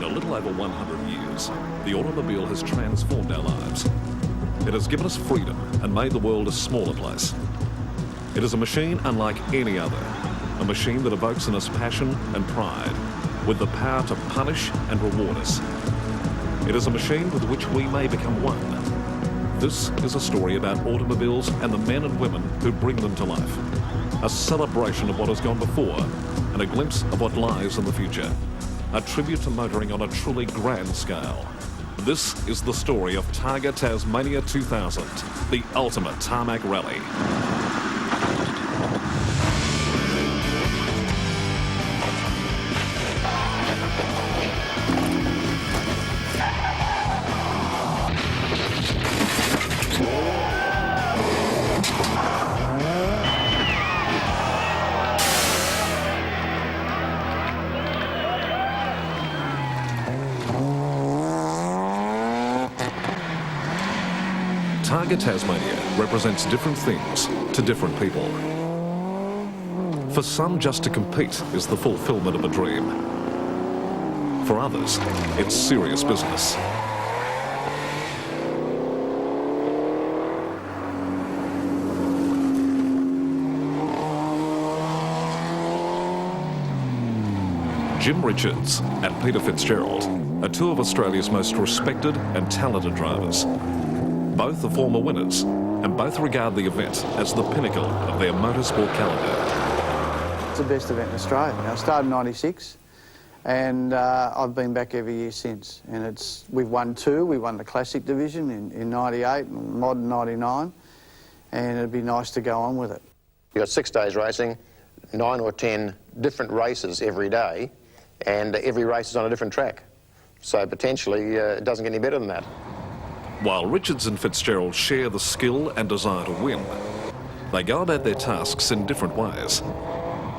In a little over 100 years, the automobile has transformed our lives. It has given us freedom and made the world a smaller place. It is a machine unlike any other, a machine that evokes in us passion and pride, with the power to punish and reward us. It is a machine with which we may become one. This is a story about automobiles and the men and women who bring them to life. A celebration of what has gone before and a glimpse of what lies in the future. A tribute to motoring on a truly grand scale. This is the story of Targa Tasmania 2000, the ultimate tarmac rally. Targa Tasmania represents different things to different people. For some, just to compete is the fulfilment of a dream. For others, it's serious business. Jim Richards and Peter Fitzgerald are two of Australia's most respected and talented drivers. Both are former winners, and both regard the event as the pinnacle of their motorsport calendar. It's the best event in Australia. I started in '96, and I've been back every year since. And we've won two. We won the Classic division in '98 and Modern '99, and it'd be nice to go on with it. You've got 6 days racing, 9 or 10 different races every day, and every race is on a different track. So potentially it doesn't get any better than that. While Richards and Fitzgerald share the skill and desire to win, they go about their tasks in different ways.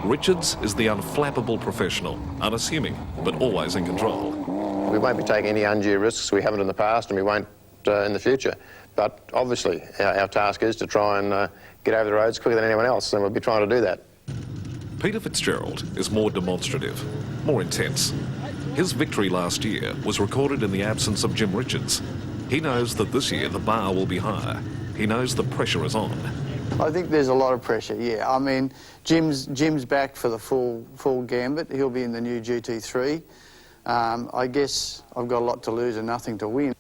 Richards is the unflappable professional, unassuming, but always in control. We won't be taking any undue risks. We haven't in the past, and we won't in the future. But obviously, our task is to try and get over the roads quicker than anyone else, and we'll be trying to do that. Peter Fitzgerald is more demonstrative, more intense. His victory last year was recorded in the absence of Jim Richards. He knows that this year the bar will be higher. He knows the pressure is on. I think there's a lot of pressure, yeah. I mean, Jim's back for the full gambit. He'll be in the new GT3. I guess I've got a lot to lose and nothing to win.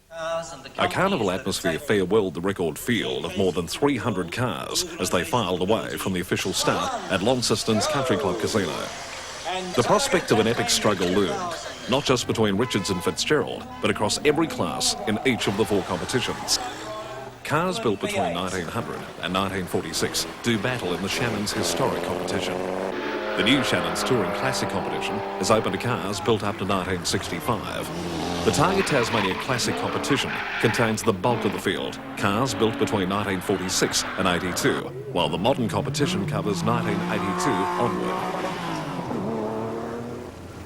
A carnival atmosphere farewelled the record field of more than 300 cars as they filed away from the official start at Launceston's Country Club Casino. The prospect of an epic struggle loomed, not just between Richards and Fitzgerald, but across every class in each of the 4 competitions. Cars built between 1900 and 1946 do battle in the Shannon's historic competition. The new Shannon's Touring Classic competition is open to cars built up to 1965. The Targa Tasmania Classic competition contains the bulk of the field, cars built between 1946 and 82, while the modern competition covers 1982 onward.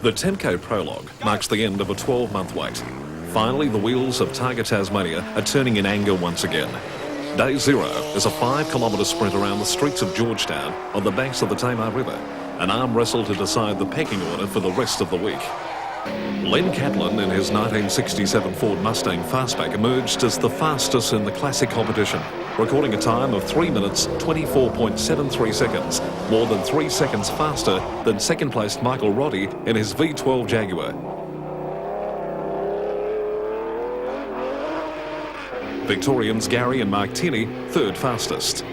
The Temco Prologue marks the end of a 12-month wait. Finally, the wheels of Targa Tasmania are turning in anger once again. Day zero is a 5-kilometre sprint around the streets of Georgetown on the banks of the Tamar River, an arm wrestle to decide the pecking order for the rest of the week. Len Catlin in his 1967 Ford Mustang Fastback emerged as the fastest in the Classic competition, recording a time of 3 minutes 24.73 seconds, more than 3 seconds faster than second-placed Michael Roddy in his V12 Jaguar. Victorians Gary and Mark Tierney, third fastest.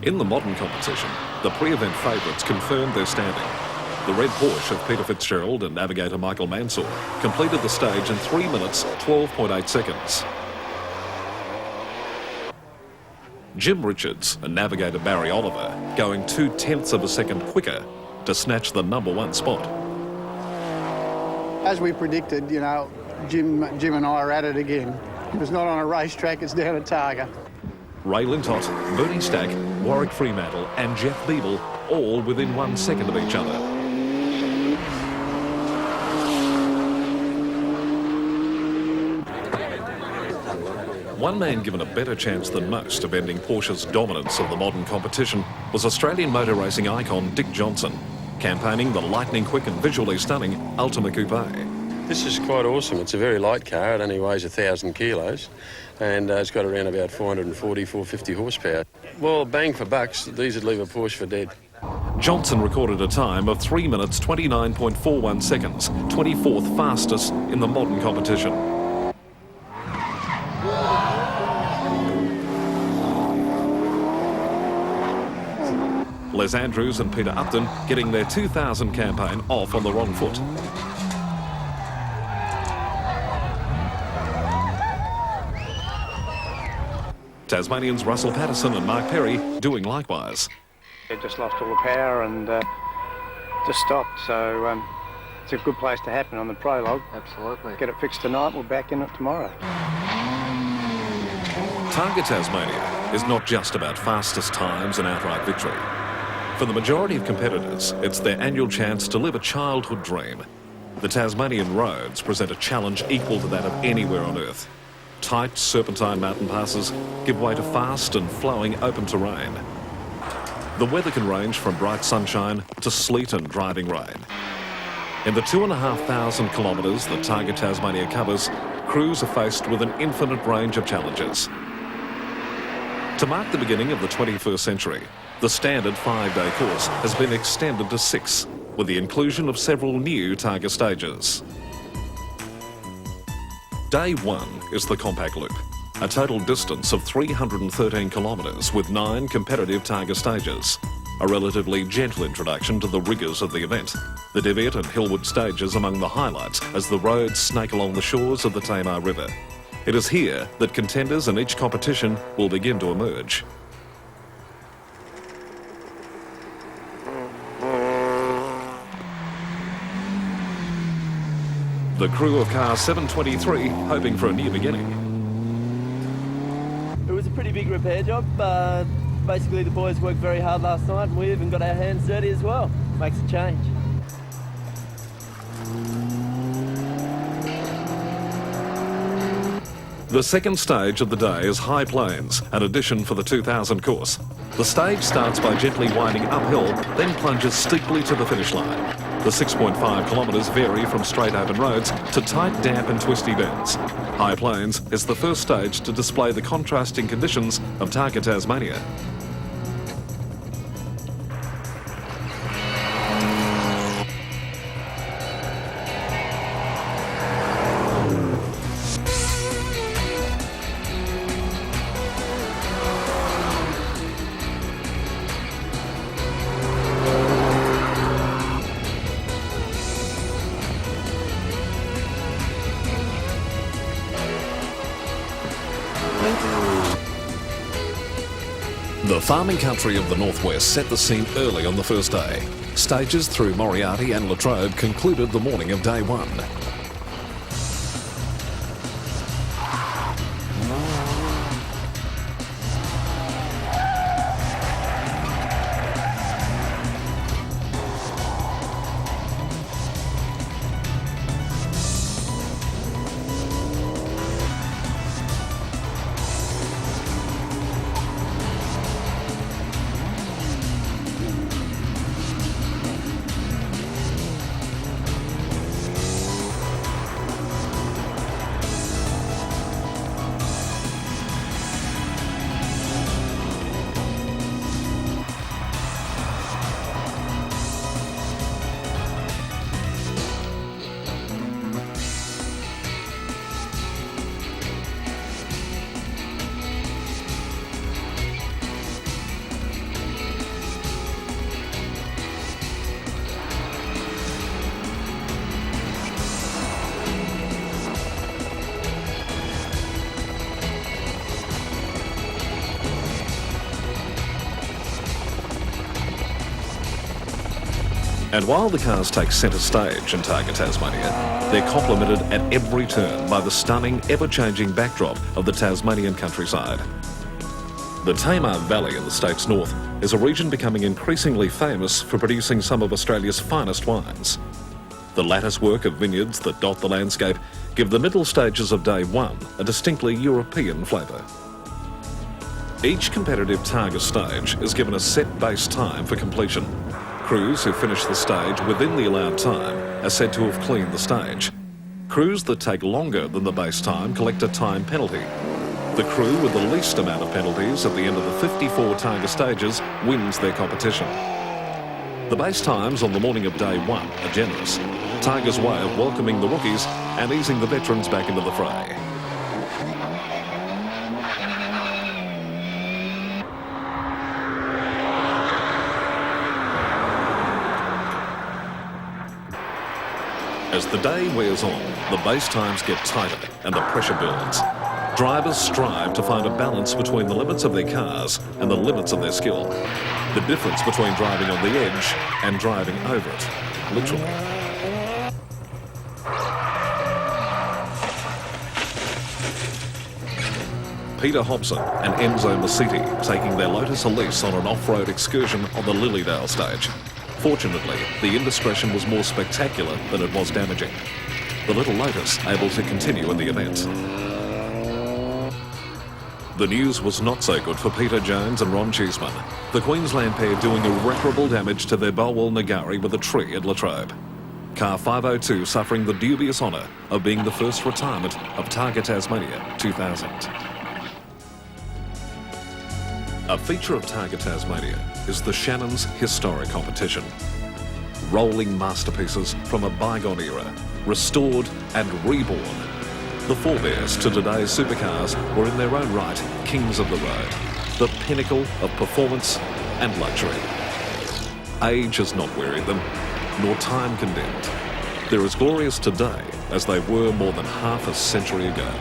In the modern competition, the pre-event favourites confirmed their standing. The red Porsche of Peter Fitzgerald and navigator Michael Mansour completed the stage in 3 minutes 12.8 seconds. Jim Richards and navigator Barry Oliver going 0.2 of a second quicker to snatch the #1 spot. As we predicted, you know, Jim and I are at it again. If it's not on a racetrack, it's down at Targa. Ray Lintott, Bernie Stack, Warwick Fremantle and Jeff Beeble all within 1 second of each other. One man given a better chance than most of ending Porsche's dominance of the modern competition was Australian motor racing icon Dick Johnson. campaigning the lightning-quick and visually stunning Ultima Coupe. This is quite awesome. It's a very light car. It only weighs 1,000 kilos and it's got around about 440, 450 horsepower. Well, bang for bucks, these would leave a Porsche for dead. Johnson recorded a time of 3 minutes 29.41 seconds, 24th fastest in the modern competition. Les Andrews and Peter Upton getting their 2000 campaign off on the wrong foot. Tasmanians Russell Patterson and Mark Perry doing likewise. It just lost all the power and just stopped, so it's a good place to happen on the prologue. Absolutely. Get it fixed tonight, we're back in it tomorrow. Targa Tasmania is not just about fastest times and outright victory. For the majority of competitors, it's their annual chance to live a childhood dream. The Tasmanian roads present a challenge equal to that of anywhere on Earth. Tight serpentine mountain passes give way to fast and flowing open terrain. The weather can range from bright sunshine to sleet and driving rain. In the 2,500 kilometres that Targa Tasmania covers, crews are faced with an infinite range of challenges. To mark the beginning of the 21st century, the standard 5-day course has been extended to 6, with the inclusion of several new Targa stages. Day 1 is the Compact Loop, a total distance of 313 kilometres with 9 competitive Targa stages. A relatively gentle introduction to the rigours of the event. The Devitt and Hillwood stages among the highlights as the roads snake along the shores of the Tamar River. It is here that contenders in each competition will begin to emerge. The crew of car 723 hoping for a new beginning. It was a pretty big repair job. Basically the boys worked very hard last night and we even got our hands dirty as well. Makes a change. The second stage of the day is High Plains, an addition for the 2000 course. The stage starts by gently winding uphill, then plunges steeply to the finish line. The 6.5 kilometres vary from straight open roads to tight, damp and twisty bends. High Plains is the first stage to display the contrasting conditions of Targa Tasmania. The farming country of the northwest set the scene early on the first day. Stages through Moriarty and Latrobe concluded the morning of day 1. And while the cars take centre stage in Targa Tasmania, they're complemented at every turn by the stunning, ever-changing backdrop of the Tasmanian countryside. The Tamar Valley in the state's north is a region becoming increasingly famous for producing some of Australia's finest wines. The lattice work of vineyards that dot the landscape give the middle stages of day 1 a distinctly European flavour. Each competitive Targa stage is given a set base time for completion. Crews who finish the stage within the allowed time are said to have cleaned the stage. Crews that take longer than the base time collect a time penalty. The crew with the least amount of penalties at the end of the 54 Targa stages wins their competition. The base times on the morning of day one are generous. Targa's way of welcoming the rookies and easing the veterans back into the fray. As the day wears on, the base times get tighter and the pressure builds. Drivers strive to find a balance between the limits of their cars and the limits of their skill. The difference between driving on the edge and driving over it, literally. Peter Hobson and Enzo Massiti taking their Lotus Elise on an off-road excursion on the Lilydale stage. Fortunately, the indiscretion was more spectacular than it was damaging. The little Lotus able to continue in the event. The news was not so good for Peter Jones and Ron Cheeseman. The Queensland pair doing irreparable damage to their Bulwell Nagari with a tree at Latrobe. Car 502 suffering the dubious honour of being the first retirement of Targa Tasmania 2000. A feature of Targa Tasmania is the Shannon's Historic Competition. Rolling masterpieces from a bygone era, restored and reborn. The forebears to today's supercars were in their own right kings of the road, the pinnacle of performance and luxury. Age has not wearied them, nor time condemned. They're as glorious today as they were more than half a century ago.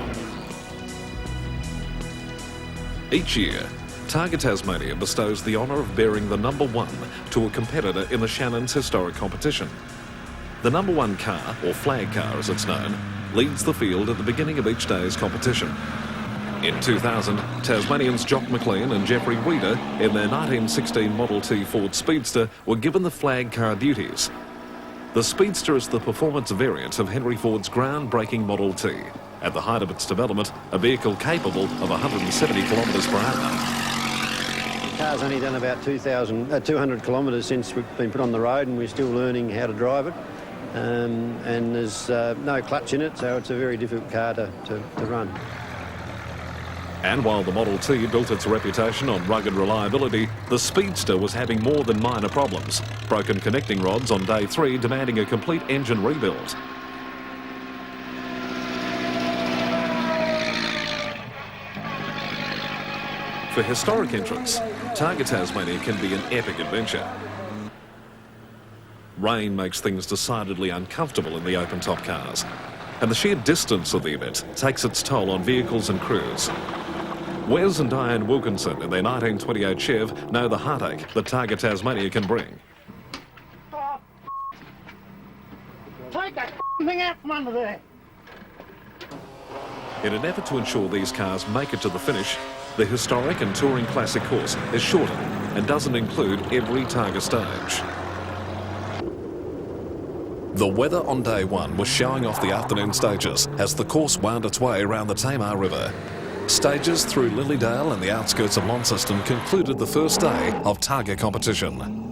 Each year, Targa Tasmania bestows the honour of bearing the number one to a competitor in the Shannon's Historic Competition. The number one car, or flag car as it's known, leads the field at the beginning of each day's competition. In 2000, Tasmanians Jock McLean and Jeffrey Reeder in their 1916 Model T Ford Speedster were given the flag car duties. The Speedster is the performance variant of Henry Ford's groundbreaking Model T. At the height of its development, a vehicle capable of 170 kilometres per hour. The car's only done about 200 kilometres since we've been put on the road, and we're still learning how to drive it. And there's no clutch in it, so it's a very difficult car to run. And while the Model T built its reputation on rugged reliability, the Speedster was having more than minor problems. Broken connecting rods on day 3 demanding a complete engine rebuild. For historic entrants, Targa Tasmania can be an epic adventure. Rain makes things decidedly uncomfortable in the open-top cars, and the sheer distance of the event takes its toll on vehicles and crews. Wes and Diane Wilkinson in their 1928 Chev know the heartache that Targa Tasmania can bring. Take that thing out from under there. In an effort to ensure these cars make it to the finish, the historic and touring classic course is shortened and doesn't include every Targa stage. The weather on day 1 was showing off the afternoon stages as the course wound its way around the Tamar River. Stages through Lilydale and the outskirts of Launceston concluded the first day of Targa competition.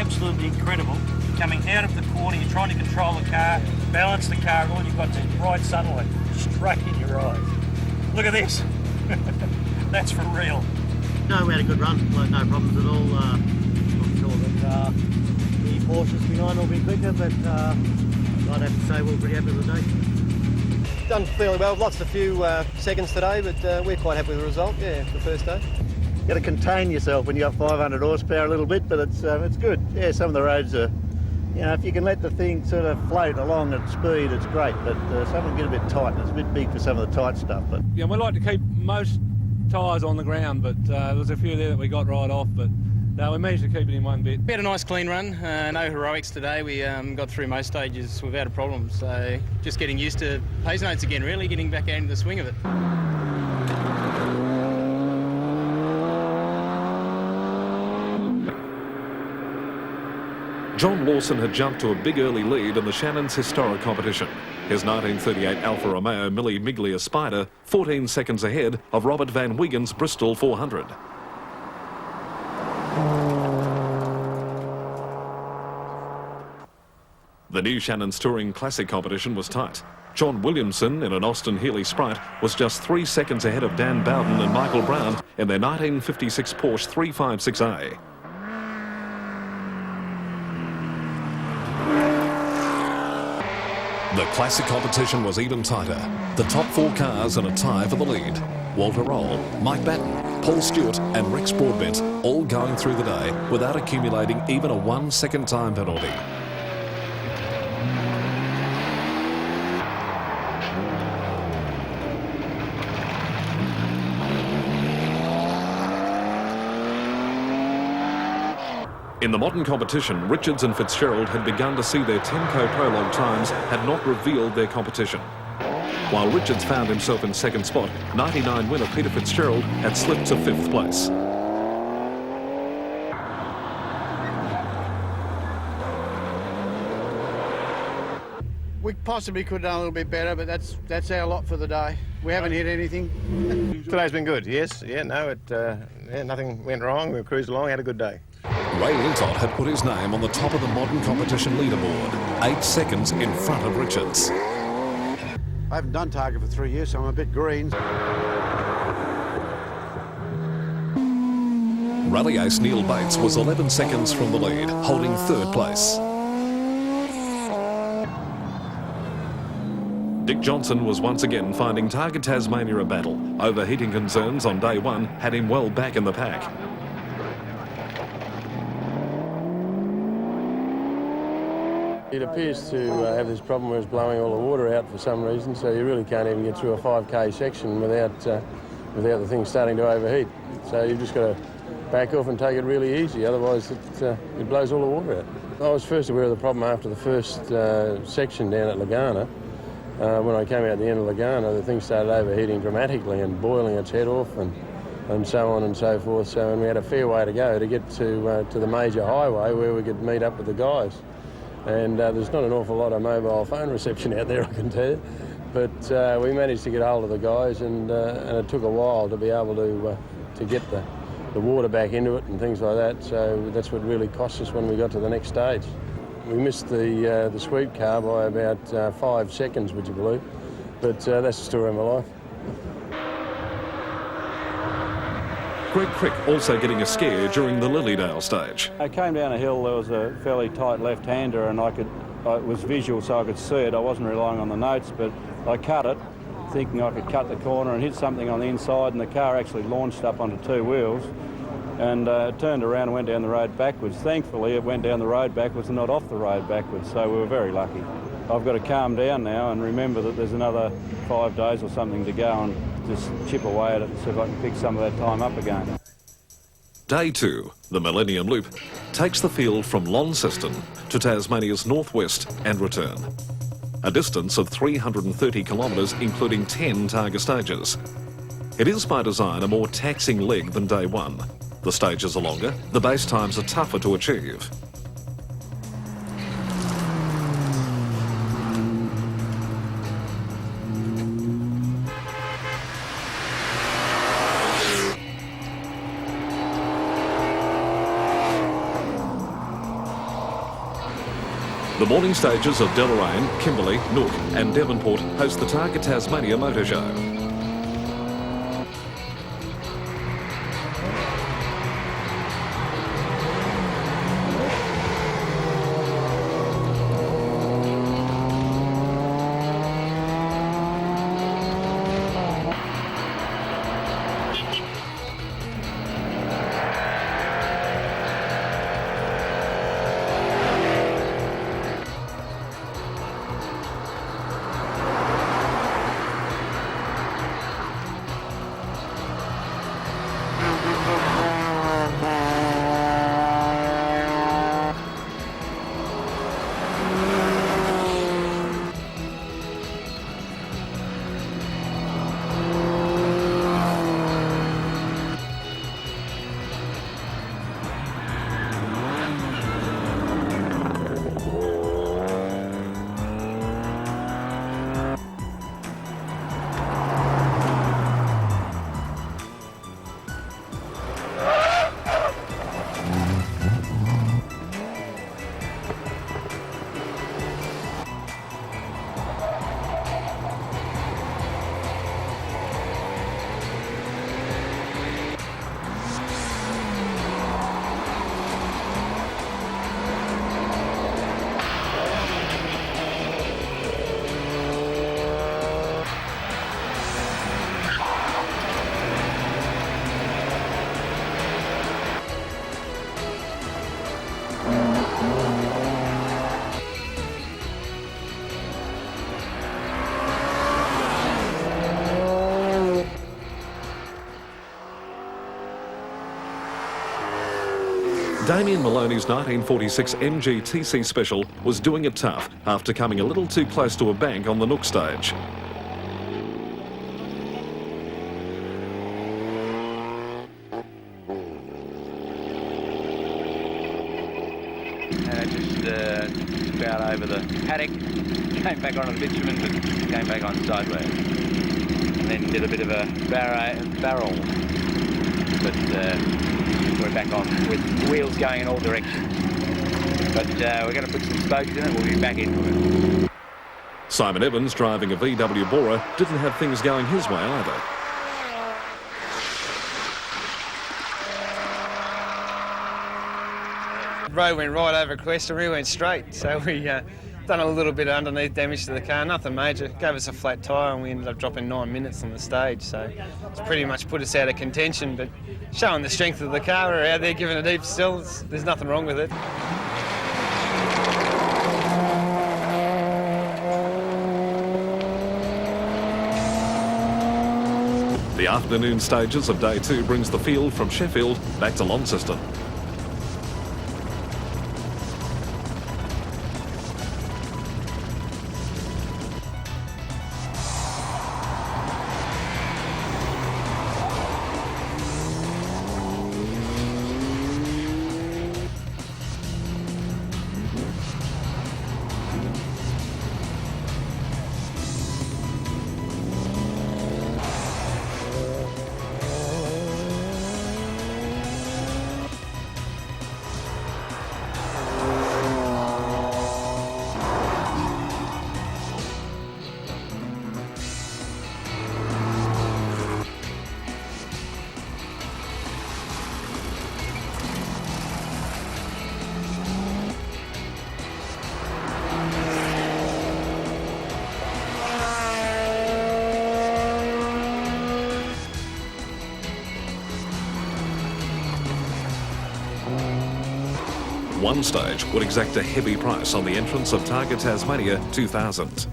absolutely incredible. Coming out of the corner, you're trying to control the car, balance the car, and all you've got is bright sunlight straight in your eyes. Look at this. That's for real. No, we had a good run, no problems at all. I'm sure that the Porsches behind will be quicker, but I'd have to say we're pretty happy with the day. Done fairly well. Lost a few seconds today, but we're quite happy with the result. Yeah, the first day. You've got to contain yourself when you've got 500 horsepower a little bit, but it's good. Yeah, some of the roads are, you know, if you can let the thing sort of float along at speed, it's great. But some of them get a bit tight, and it's a bit big for some of the tight stuff. But yeah, we like to keep most tyres on the ground, but there was a few there that we got right off. But no, we managed to keep it in one bit. We had a nice clean run, no heroics today. We got through most stages without a problem, so just getting used to pace notes again, really, getting back out into the swing of it. John Lawson had jumped to a big early lead in the Shannon's historic competition. His 1938 Alfa Romeo Mille Miglia Spider 14 seconds ahead of Robert Van Wieghen's Bristol 400. The new Shannon's Touring Classic competition was tight. John Williamson in an Austin Healey Sprite was just 3 seconds ahead of Dan Bowden and Michael Brown in their 1956 Porsche 356A. The classic competition was even tighter. The top 4 cars in a tie for the lead. Walter Roll, Mike Batten, Paul Stewart and Rex Broadbent all going through the day without accumulating even a 1-second time penalty. In the modern competition, Richards and Fitzgerald had begun to see their Tenco prologue times had not revealed their competition. While Richards found himself in second spot, 99 winner Peter Fitzgerald had slipped to 5th place. We possibly could have done a little bit better, but that's our lot for the day. We haven't hit anything. Today's been good, yes. Yeah, no, nothing went wrong. We cruised along, had a good day. Ray Lintott had put his name on the top of the modern competition leaderboard, 8 seconds in front of Richards. I haven't done Targa for 3 years, so I'm a bit green. Rally ace Neil Bates was 11 seconds from the lead, holding 3rd place. Dick Johnson was once again finding Targa Tasmania a battle. Overheating concerns on day 1 had him well back in the pack. It appears to have this problem where it's blowing all the water out for some reason, so you really can't even get through a 5k section without the thing starting to overheat. So you've just got to back off and take it really easy, otherwise it blows all the water out. I was first aware of the problem after the first section down at Lagana. When I came out the end of Lagana, the thing started overheating dramatically and boiling its head off and so on and so forth. So and we had a fair way to go to get to the major highway where we could meet up with the guys. And there's not an awful lot of mobile phone reception out there, I can tell you. But we managed to get hold of the guys, and it took a while to be able to get the water back into it and things like that. So that's what really cost us when we got to the next stage. We missed the sweep car by about 5 seconds, would you believe? But that's the story of my life. Greg Crick also getting a scare during the Lilydale stage. I came down a hill, there was a fairly tight left-hander and it was visual so I could see it. I wasn't relying on the notes, but I cut it, thinking I could cut the corner and hit something on the inside, and the car actually launched up onto 2 wheels and turned around and went down the road backwards. Thankfully, it went down the road backwards and not off the road backwards, so we were very lucky. I've got to calm down now and remember that there's another 5 days or something to go and just chip away at it and see if I can pick some of that time up again. Day 2, the Millennium Loop, takes the field from Launceston to Tasmania's northwest and return. A distance of 330 kilometres, including 10 Targa stages. It is by design a more taxing leg than day 1. The stages are longer, the base times are tougher to achieve. The morning stages of Deloraine, Kimberley, Nook and Devonport host the Targa Tasmania Motor Show. Damien Maloney's 1946 MGTC Special was doing it tough after coming a little too close to a bank on the Nook stage. And I just about over the paddock, came back onto the bitumen, but came back on sideways. And then did a bit of a barrel, but we're back on with wheels going in all directions. But we're going to put some spokes in it, we'll be back into it. Simon Evans, driving a VW Bora, didn't have things going his way either. The road went right over Quest and we went straight, so we done a little bit of underneath damage to the car, nothing major. Gave us a flat tyre and we ended up dropping 9 minutes on the stage, so it's pretty much put us out of contention, but showing the strength of the car, we're out there giving it heaps still, there's nothing wrong with it. The afternoon stages of Day 2 brings the field from Sheffield back to Launceston. One stage would exact a heavy price on the entrance of Targa Tasmania 2000.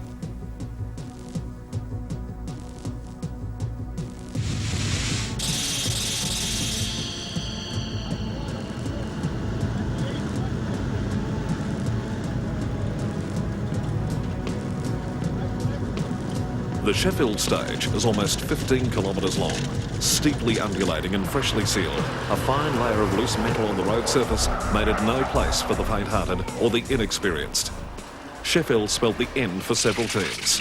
The Sheffield stage is almost 15 kilometres long, steeply undulating and freshly sealed. A fine layer of loose metal on the road surface made it no place for the faint-hearted or the inexperienced. Sheffield spelt the end for several teams.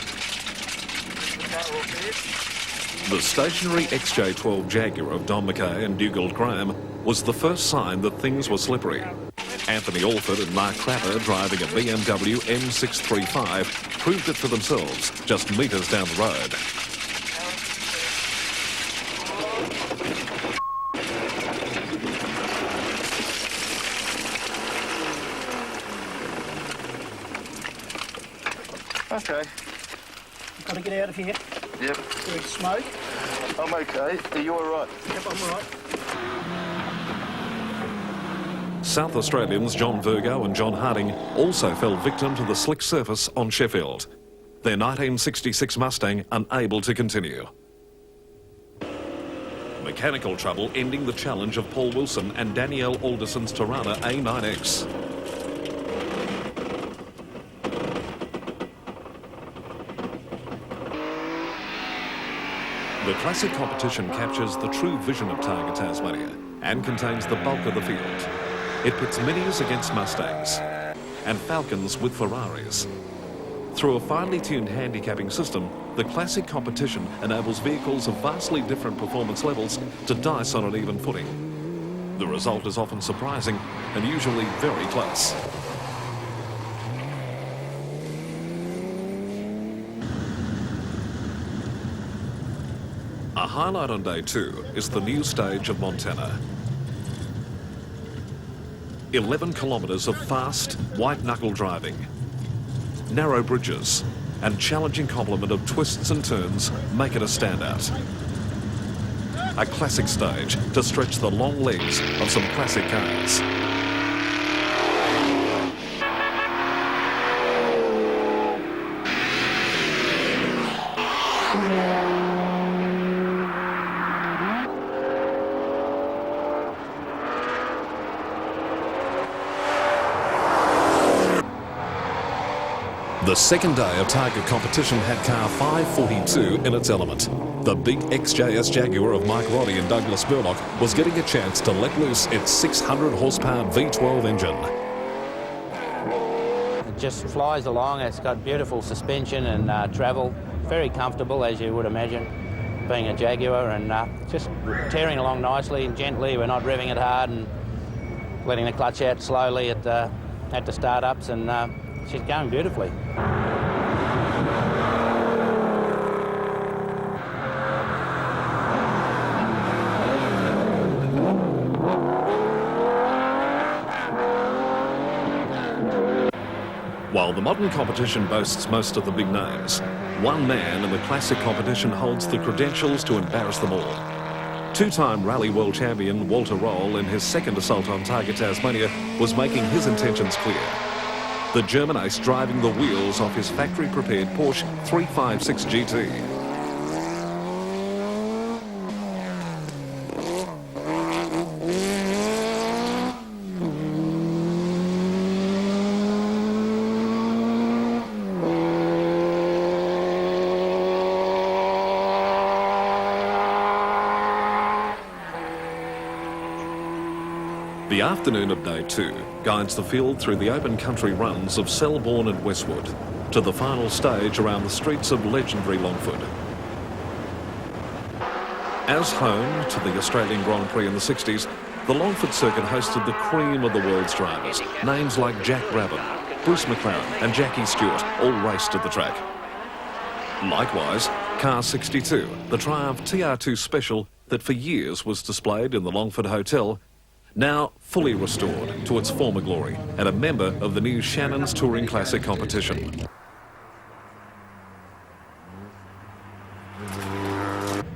The stationary XJ12 Jaguar of Don McKay and Dugald Graham was the first sign that things were slippery. Anthony Alford and Mark Clapper, driving a BMW M635, proved it for themselves just metres down the road. Okay. Got to get out of here. Yep. There's smoke. I'm okay. Are you all right? Yep, I'm all right. South Australians John Virgo and John Harding also fell victim to the slick surface on Sheffield. Their 1966 Mustang unable to continue. Mechanical trouble ending the challenge of Paul Wilson and Danielle Alderson's Torana A9X. The classic competition captures the true vision of Targa Tasmania and contains the bulk of the field. It pits Minis against Mustangs and Falcons with Ferraris. Through a finely tuned handicapping system, the classic competition enables vehicles of vastly different performance levels to dice on an even footing. The result is often surprising and usually very close. A highlight on day 2 is the new stage of Montana. 11 kilometres of fast, white-knuckle driving, narrow bridges, and challenging complement of twists and turns make it a standout. A classic stage to stretch the long legs of some classic cars. The second day of Targa competition had car 542 in its element. The big XJS Jaguar of Mike Roddy and Douglas Burlock was getting a chance to let loose its 600 horsepower V12 engine. It just flies along. It's got beautiful suspension and travel. Very comfortable, as you would imagine, being a Jaguar, and just tearing along nicely and gently. We're not revving it hard and letting the clutch out slowly at the start-ups, and she's going beautifully. While the modern competition boasts most of the big names, one man in the classic competition holds the credentials to embarrass them all. Two-time Rally World Champion Walter Roll, in his second assault on Targa Tasmania, was making his intentions clear. The German ace driving the wheels off his factory-prepared Porsche 356 GT. The afternoon of day 2 guides the field through the open country runs of Selborne and Westwood to the final stage around the streets of legendary Longford. As home to the Australian Grand Prix in the 60s, the Longford circuit hosted the cream of the world's drivers. Names like Jack Brabham, Bruce McLaren and Jackie Stewart all raced at the track. Likewise, Car 62, the Triumph TR2 Special that for years was displayed in the Longford Hotel, now fully restored to its former glory and a member of the new Shannon's Touring Classic competition.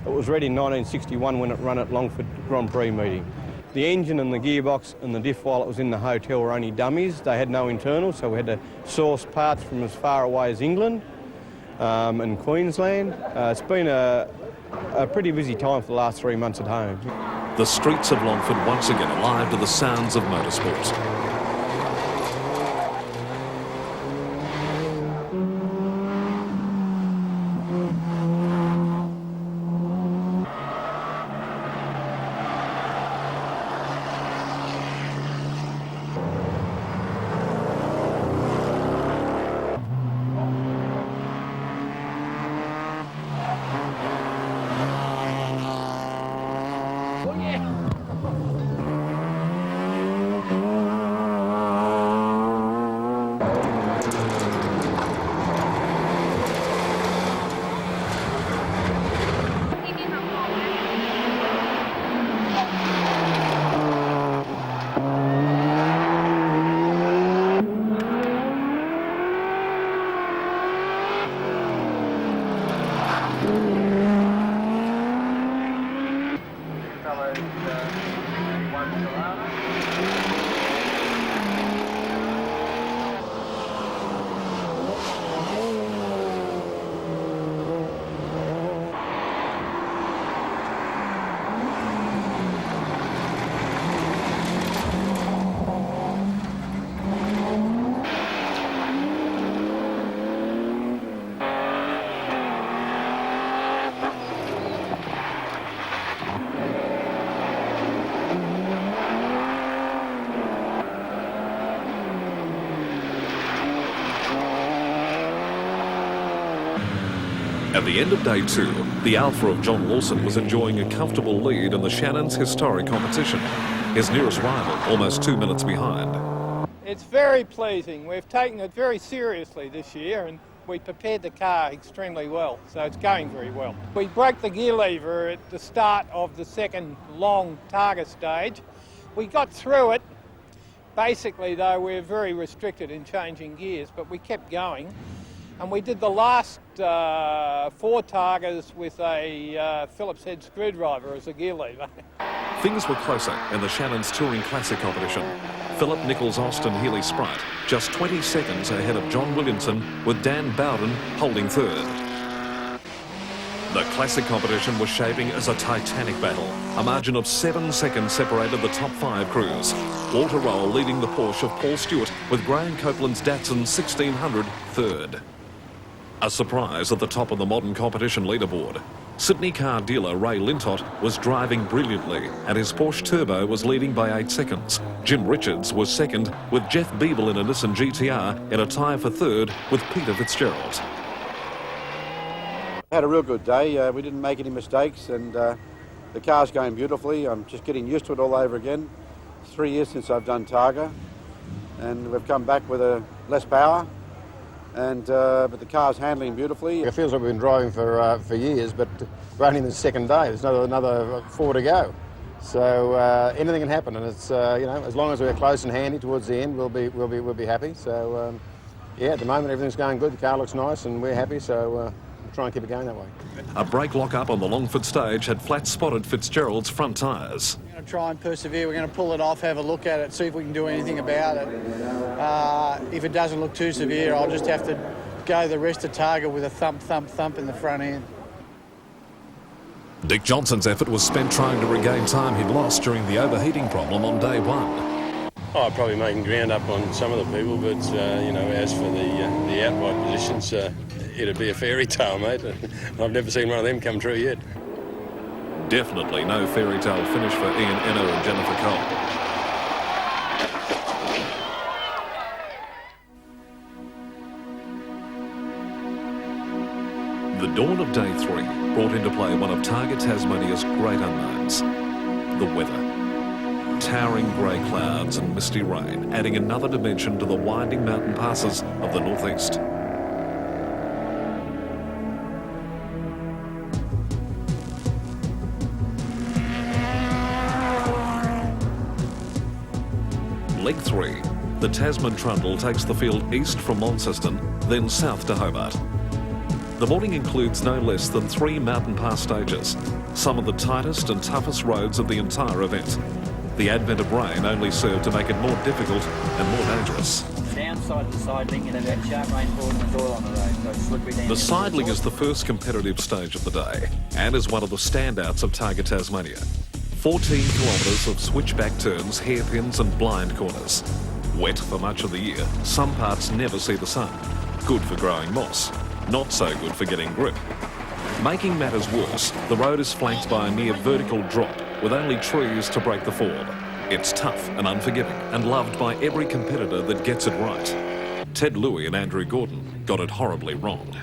It was ready in 1961 when it ran at Longford Grand Prix meeting. The engine and the gearbox and the diff while it was in the hotel were only dummies. They had no internal, so we had to source parts from as far away as England and Queensland. It's been a pretty busy time for the last 3 months at home. The streets of Longford once again alive to the sounds of motorsport. At the end of day 2, the Alpha of John Lawson was enjoying a comfortable lead in the Shannon's historic competition. His nearest rival almost 2 minutes behind. It's very pleasing. We've taken it very seriously this year and we prepared the car extremely well, so it's going very well. We broke the gear lever at the start of the second long Targa stage. We got through it. Basically, though, we're very restricted in changing gears, but we kept going. And we did the last 4 Targas with a Phillips head screwdriver as a gear lever. Things were closer in the Shannon's Touring Classic competition. Philip Nichols-Austin Healy Sprite just 20 seconds ahead of John Williamson, with Dan Bowden holding third. The Classic competition was shaping as a titanic battle. A margin of 7 seconds separated the top 5 crews. Walter Roll leading the Porsche of Paul Stewart, with Graham Copeland's Datsun 1600 third. A surprise at the top of the modern competition leaderboard. Sydney car dealer Ray Lintott was driving brilliantly, and his Porsche Turbo was leading by 8 seconds. Jim Richards was second, with Jeff Beeble in a Nissan GTR in a tie for third with Peter Fitzgerald. Had a real good day. We didn't make any mistakes, and the car's going beautifully. I'm just getting used to it all over again. It's 3 years since I've done Targa, and we've come back with less power. And but the car's handling beautifully. It feels like we've been driving for years, but we're only in the second day. There's another 4 to go. So anything can happen, and it's as long as we're close and handy towards the end, we'll be happy. So yeah, at the moment everything's going good. The car looks nice, and we're happy. So we'll try and keep it going that way. A brake lock-up on the Longford stage had flat-spotted Fitzgerald's front tyres. We're going to try and persevere. We're going to pull it off, have a look at it, see if we can do anything about it. If it doesn't look too severe, I'll just have to go the rest of Targa with a thump in the front end. Dick Johnson's effort was spent trying to regain time he'd lost during the overheating problem on day 1. Oh, probably making ground up on some of the people, but as for the outright positions, it'd be a fairy tale, mate. I've never seen one of them come true yet. Definitely no fairy tale finish for Ian Enno and Jennifer Cole. The dawn of day 3 brought into play one of Targa Tasmania's great unknowns: the weather. Towering grey clouds and misty rain, adding another dimension to the winding mountain passes of the northeast. Leg 3, the Tasman Trundle takes the field east from Launceston, then south to Hobart. The morning includes no less than 3 mountain pass stages, some of the tightest and toughest roads of the entire event. The advent of rain only served to make it more difficult and more dangerous. Downside of the sidling, and about sharp rainfall and soil on the road, so it's slippery down. The sidling is the first competitive stage of the day and is one of the standouts of Targa Tasmania. 14 kilometres of switchback turns, hairpins and blind corners. Wet for much of the year, some parts never see the sun. Good for growing moss, not so good for getting grip. Making matters worse, the road is flanked by a near vertical drop with only trees to break the ford. It's tough and unforgiving and loved by every competitor that gets it right. Ted Louie and Andrew Gordon got it horribly wrong.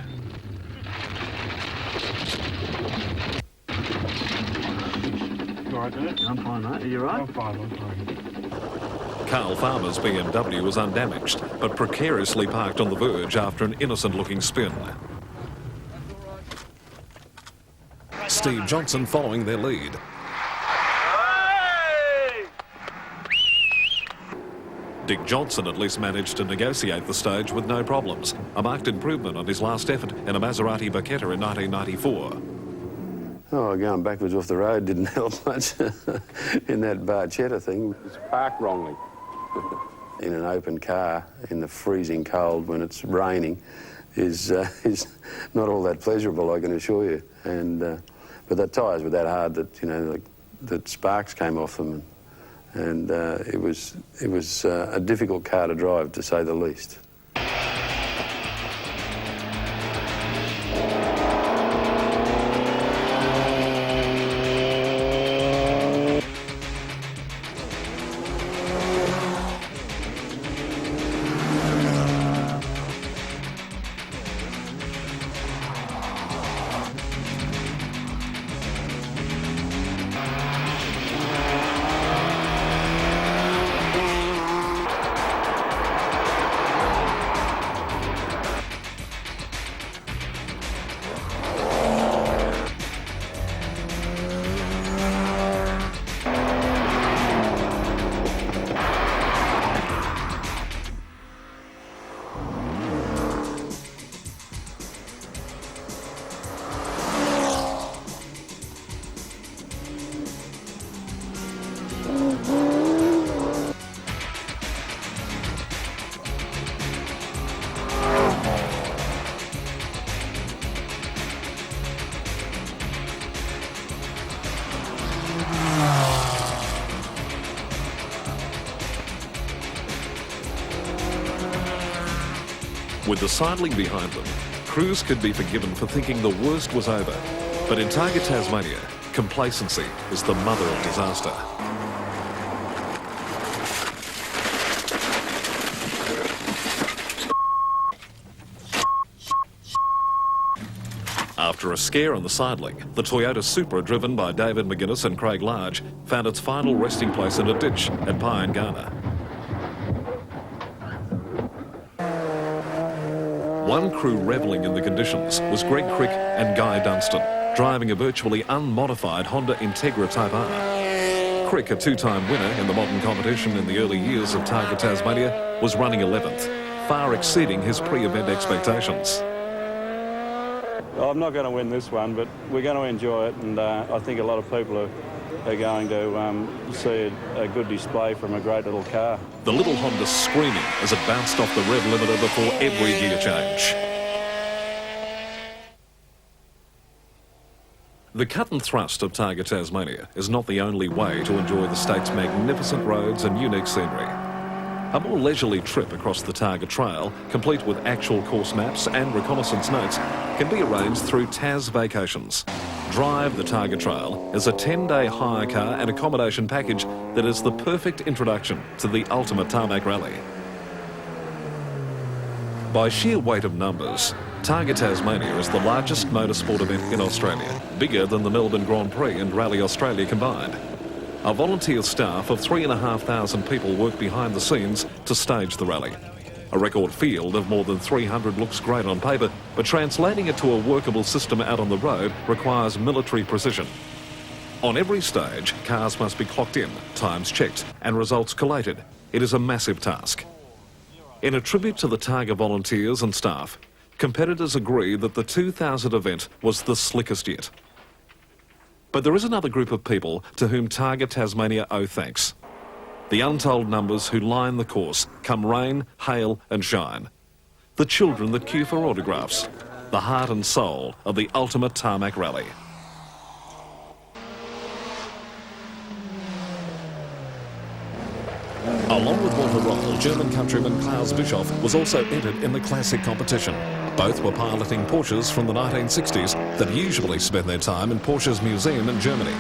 You all right, Derek? I'm fine, mate. Are you right? I'm fine. Carl Farmer's BMW was undamaged, but precariously parked on the verge after an innocent-looking spin. Steve Johnson following their lead. Dick Johnson at least managed to negotiate the stage with no problems, a marked improvement on his last effort in a Maserati Bacchetta in 1994. Oh, going backwards off the road didn't help much in that Barchetta thing. It's parked wrongly. In an open car in the freezing cold when it's raining is not all that pleasurable, I can assure you. And but the tyres were that hard that, you know, that sparks came off them, and it was a difficult car to drive, to say the least. With the sidling behind them, crews could be forgiven for thinking the worst was over. But in Targa Tasmania, complacency is the mother of disaster. After a scare on the sidling, the Toyota Supra driven by David McGuinness and Craig Large found its final resting place in a ditch at Pyengana. One crew revelling in the conditions was Greg Crick and Guy Dunstan, driving a virtually unmodified Honda Integra Type R. Crick, a two-time winner in the modern competition in the early years of Targa Tasmania, was running 11th, far exceeding his pre-event expectations. I'm not going to win this one, but we're going to enjoy it, and I think a lot of people are going to see a good display from a great little car. The little Honda screaming as it bounced off the rev limiter before every gear change. The cut and thrust of Targa Tasmania is not the only way to enjoy the state's magnificent roads and unique scenery. A more leisurely trip across the Targa Trail, complete with actual course maps and reconnaissance notes, can be arranged through Tas Vacations. Drive the Targa Trail is a 10-day hire car and accommodation package that is the perfect introduction to the ultimate tarmac rally. By sheer weight of numbers, Targa Tasmania is the largest motorsport event in Australia, bigger than the Melbourne Grand Prix and Rally Australia combined. A volunteer staff of 3,500 people work behind the scenes to stage the rally. A record field of more than 300 looks great on paper, but translating it to a workable system out on the road requires military precision. On every stage, cars must be clocked in, times checked, and results collated. It is a massive task. In a tribute to the Targa volunteers and staff, competitors agree that the 2000 event was the slickest yet. But there is another group of people to whom Targa Tasmania owe thanks. The untold numbers who line the course, come rain, hail and shine. The children that queue for autographs. The heart and soul of the ultimate tarmac rally. Along with Walter Roll, German countryman Klaus Bischoff was also entered in the classic competition. Both were piloting Porsches from the 1960s that usually spend their time in Porsche's museum in Germany.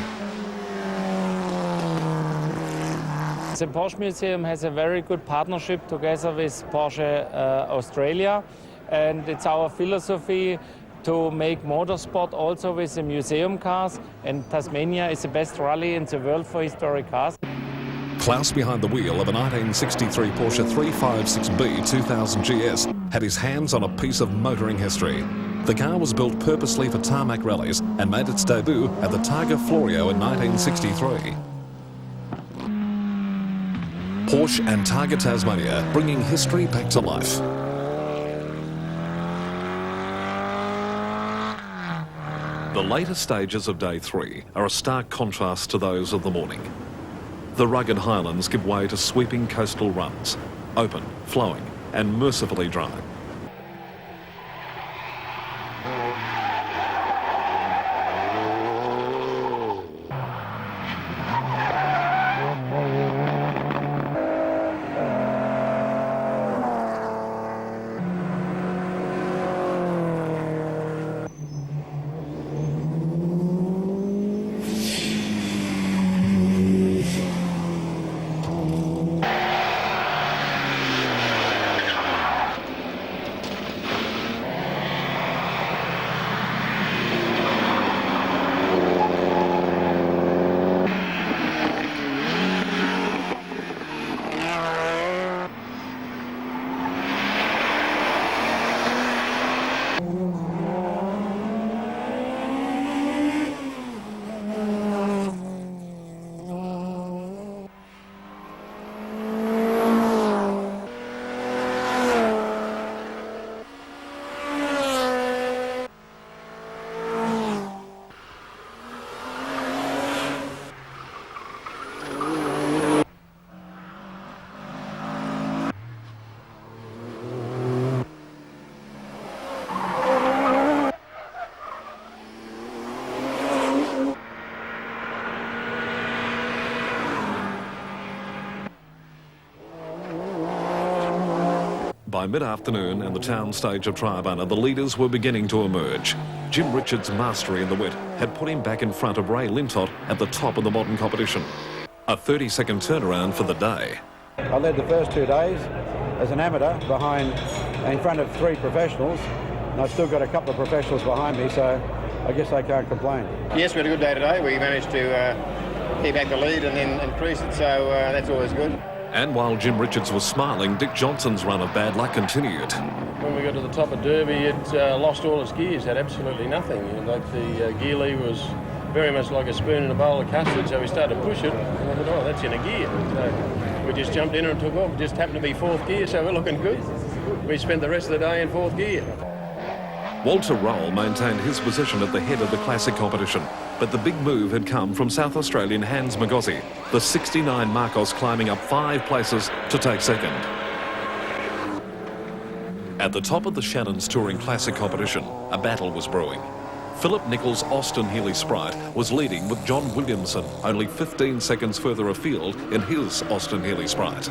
The Porsche Museum has a very good partnership together with Porsche Australia, and it's our philosophy to make motorsport also with the museum cars, and Tasmania is the best rally in the world for historic cars. Klaus, behind the wheel of a 1963 Porsche 356B 2000 GS, had his hands on a piece of motoring history. The car was built purposely for tarmac rallies and made its debut at the Targa Florio in 1963. Porsche and Targa Tasmania, bringing history back to life. The later stages of day 3 are a stark contrast to those of the morning. The rugged highlands give way to sweeping coastal runs, open, flowing and mercifully dry. By mid-afternoon and the town stage of Triabunna, the leaders were beginning to emerge. Jim Richards' mastery in the wet had put him back in front of Ray Lintott at the top of the modern competition. A 30-second turnaround for the day. I led the first 2 days as an amateur in front of 3 professionals, and I've still got a couple of professionals behind me, so I guess I can't complain. Yes, we had a good day today. We managed to keep back the lead and then increase it, so that's always good. And while Jim Richards was smiling, Dick Johnson's run of bad luck continued. When we got to the top of Derby, it lost all its gears, had absolutely nothing. Like the gear lever was very much like a spoon in a bowl of custard, so we started to push it, and I thought, oh, that's in a gear. So we just jumped in and took off. It just happened to be 4th gear, so we're looking good. We spent the rest of the day in 4th gear. Walter Roll maintained his position at the head of the classic competition, but the big move had come from South Australian Hans Magozzi, the 69 Marcos climbing up 5 places to take second. At the top of the Shannon's Touring Classic competition, a battle was brewing. Philip Nichols' Austin Healey Sprite was leading with John Williamson only 15 seconds further afield in his Austin Healey Sprite.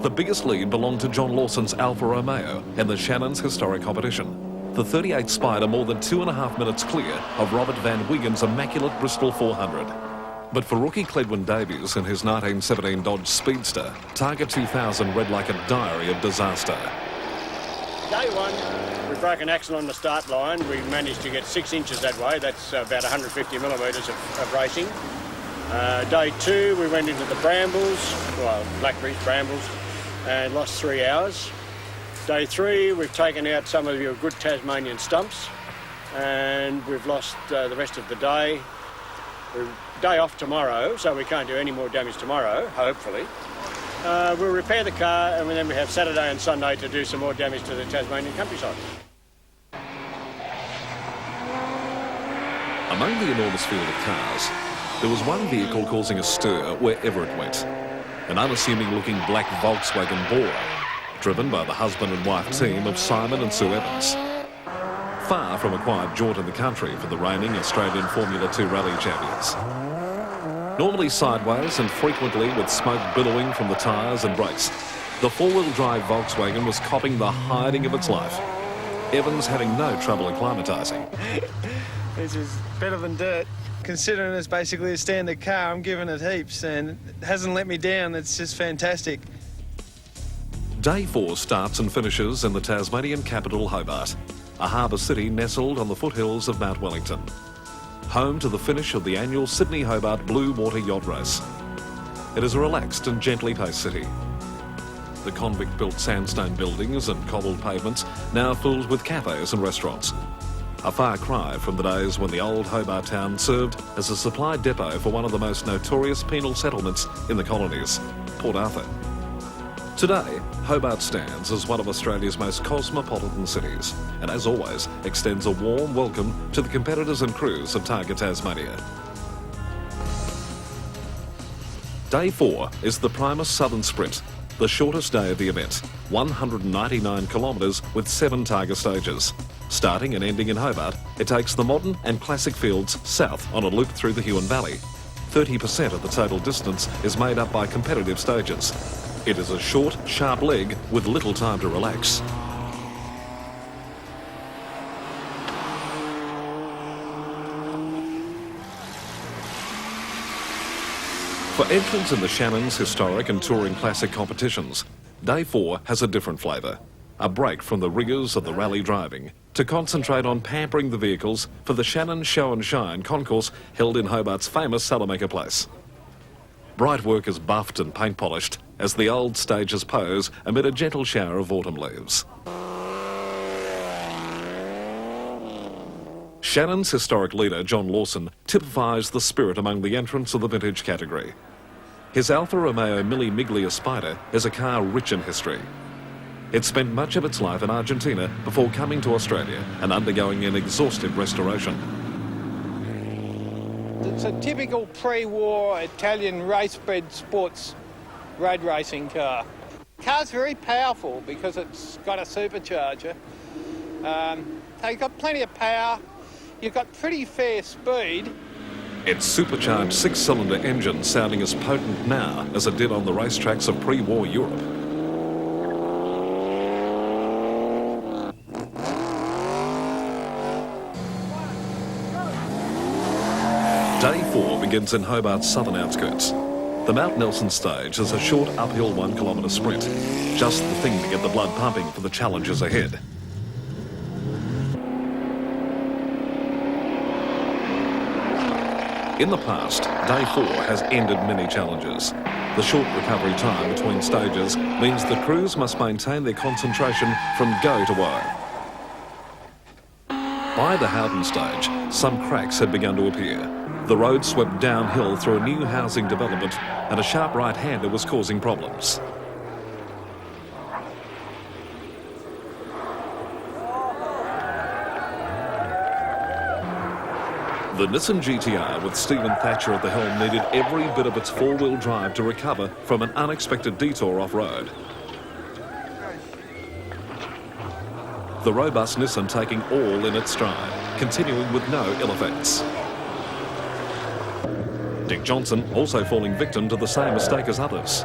The biggest lead belonged to John Lawson's Alfa Romeo in the Shannon's historic competition. The 38 Spider more than 2.5 minutes clear of Robert Van Wigan's immaculate Bristol 400. But for rookie Cledwyn Davies in his 1917 Dodge Speedster, Targa 2000 read like a diary of disaster. Day 1, we broke an axle on the start line. We managed to get 6 inches that way. That's about 150 millimetres of racing. Day 2, we went into the brambles, well, blackberries, brambles, and lost 3 hours. Day 3, we've taken out some of your good Tasmanian stumps, and we've lost the rest of the day. We're day off tomorrow, so we can't do any more damage tomorrow, hopefully. We'll repair the car, and then we have Saturday and Sunday to do some more damage to the Tasmanian countryside. Among the enormous field of cars, there was one vehicle causing a stir wherever it went. An unassuming-looking black Volkswagen Bora, driven by the husband and wife team of Simon and Sue Evans. Far from a quiet jaunt in the country for the reigning Australian Formula 2 rally champions. Normally sideways and frequently with smoke billowing from the tyres and brakes, the 4-wheel drive Volkswagen was copping the hiding of its life. Evans having no trouble acclimatising. This is better than dirt. Considering it's basically a standard car, I'm giving it heaps, and it hasn't let me down. It's just fantastic. Day 4 starts and finishes in the Tasmanian capital, Hobart, a harbour city nestled on the foothills of Mount Wellington. Home to the finish of the annual Sydney-Hobart Blue Water Yacht Race. It is a relaxed and gently paced city. The convict-built sandstone buildings and cobbled pavements now filled with cafes and restaurants. A far cry from the days when the old Hobart town served as a supply depot for one of the most notorious penal settlements in the colonies, Port Arthur. Today, Hobart stands as one of Australia's most cosmopolitan cities, and as always, extends a warm welcome to the competitors and crews of Targa Tasmania. Day 4 is the Primus Southern Sprint, the shortest day of the event, 199 kilometres with 7 Targa stages. Starting and ending in Hobart, it takes the modern and classic fields south on a loop through the Huon Valley. 30% of the total distance is made up by competitive stages. It is a short, sharp leg with little time to relax. For entrants in the Shannon's historic and touring classic competitions, Day 4 has a different flavour. A break from the rigours of the rally driving to concentrate on pampering the vehicles for the Shannon Show and Shine concourse held in Hobart's famous Salamanca Place. Bright work is buffed and paint polished as the old stages pose amid a gentle shower of autumn leaves. Shannon's historic leader, John Lawson, typifies the spirit among the entrants of the vintage category. His Alfa Romeo Mille Miglia Spider is a car rich in history. It spent much of its life in Argentina before coming to Australia and undergoing an exhaustive restoration. It's a typical pre-war Italian race-bred sports road racing car. The car's very powerful because it's got a supercharger. So you've got plenty of power, you've got pretty fair speed. Its supercharged 6-cylinder engine sounding as potent now as it did on the racetracks of pre-war Europe. Day 4 begins in Hobart's southern outskirts. The Mount Nelson stage is a short uphill 1 kilometre sprint. Just the thing to get the blood pumping for the challenges ahead. In the past, Day 4 has ended many challenges. The short recovery time between stages means the crews must maintain their concentration from go to woe. By the Howden stage, some cracks had begun to appear. The road swept downhill through a new housing development and a sharp right-hander was causing problems. The Nissan GTR with Stephen Thatcher at the helm needed every bit of its four-wheel drive to recover from an unexpected detour off-road. The robust Nissan taking all in its stride, continuing with no ill effects. Dick Johnson also falling victim to the same mistake as others.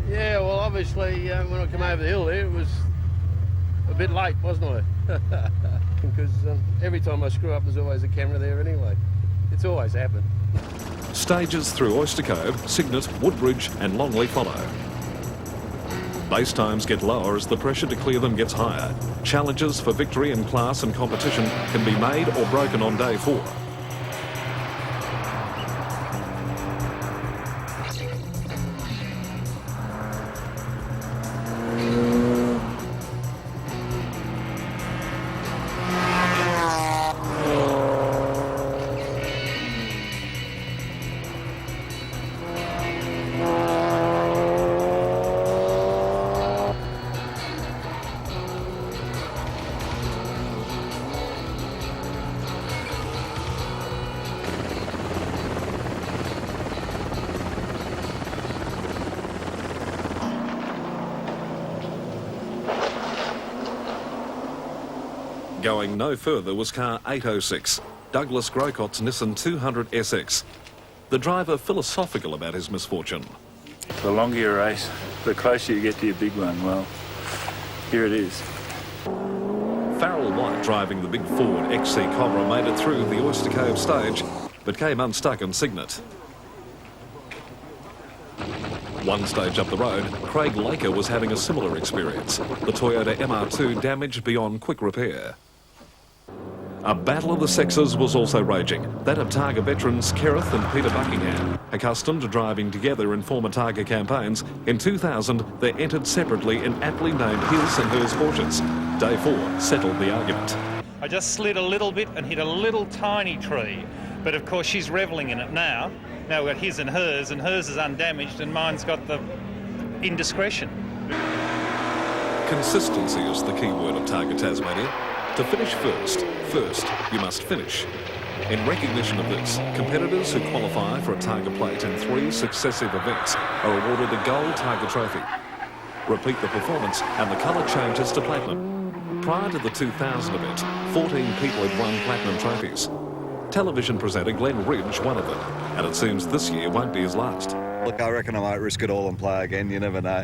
Yeah, well, obviously, when I come over the hill there, it was a bit late, wasn't I? Because every time I screw up, there's always a camera there anyway. It's always happened. Stages through Oyster Cove, Cygnet, Woodbridge and Longley follow. Base times get lower as the pressure to clear them gets higher. Challenges for victory in class and competition can be made or broken on Day 4. Going no further was car 806, Douglas Grocot's Nissan 200 SX. The driver philosophical about his misfortune. The longer you race, the closer you get to your big one. Well, here it is. Farrell White, driving the big Ford XC Cobra, made it through the Oyster Cove stage, but came unstuck in Cygnet. One stage up the road, Craig Laker was having a similar experience. The Toyota MR2 damaged beyond quick repair. A battle of the sexes was also raging, that of Targa veterans Kerrith and Peter Buckingham. Accustomed to driving together in former Targa campaigns, in 2000 they entered separately in aptly named his and hers Porsches. Day 4 settled the argument. I just slid a little bit and hit a little tiny tree, but of course she's revelling in it now. Now we've got his and hers is undamaged and mine's got the indiscretion. Consistency is the key word of Targa Tasmania. To finish first you must finish. In recognition of this, competitors who qualify for a Targa plate in 3 successive events are awarded a gold Targa trophy. Repeat the performance and the colour changes to platinum. Prior to the 2000 event, 14 people had won platinum trophies. Television presenter Glenn Ridge one of them, and it seems this year won't be his last. Look, I reckon I might risk it all and play again, you never know.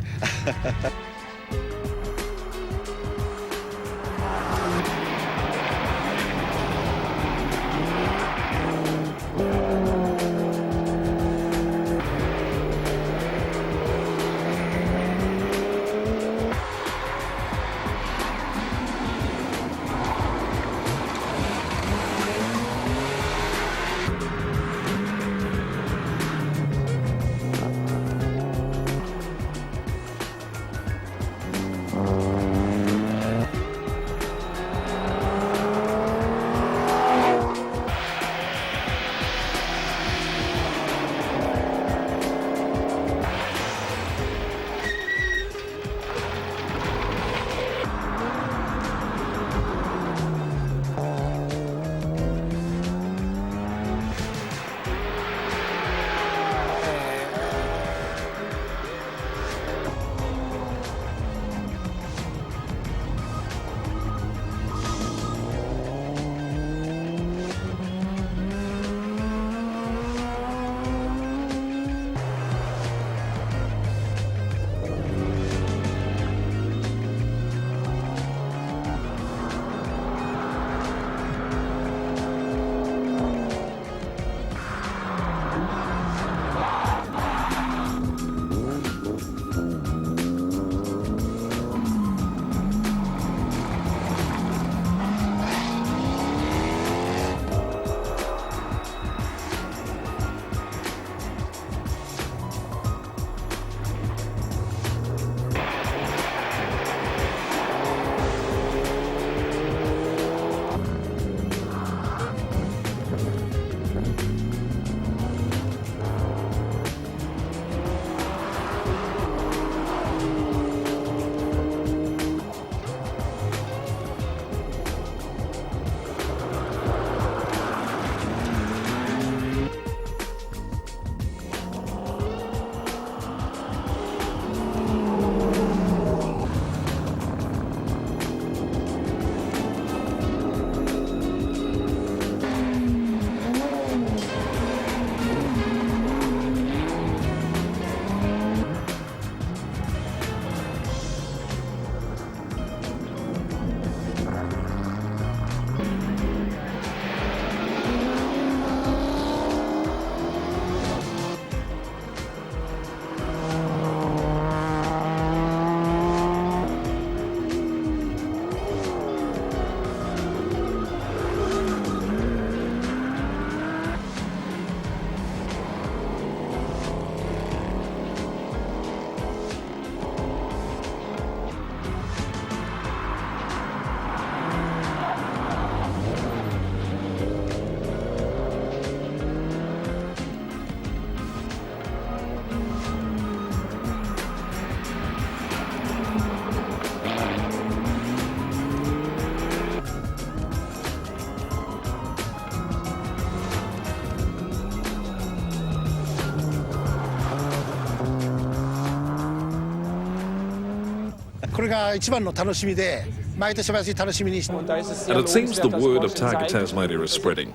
And it seems the word of Targa Tasmania is spreading.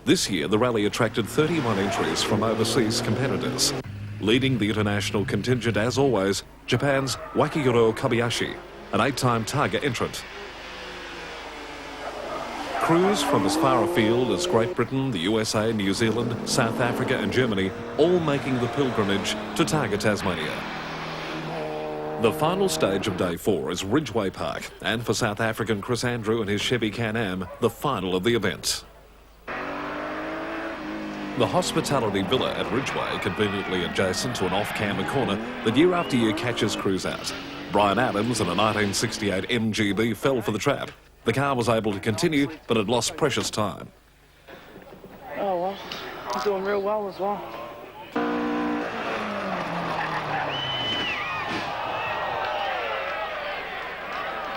This year, the rally attracted 31 entries from overseas competitors. Leading the international contingent, as always, Japan's Wakihiro Kobayashi, an 8-time Targa entrant. Crews from as far afield as Great Britain, the USA, New Zealand, South Africa and Germany, all making the pilgrimage to Targa Tasmania. The final stage of Day 4 is Ridgeway Park, and for South African Chris Andrew and his Chevy Can-Am, the final of the event. The Hospitality Villa at Ridgeway, conveniently adjacent to an off-camber corner that year after year catches crews out. Brian Adams in a 1968 MGB fell for the trap. The car was able to continue, but had lost precious time. Oh well, I'm doing real well as well.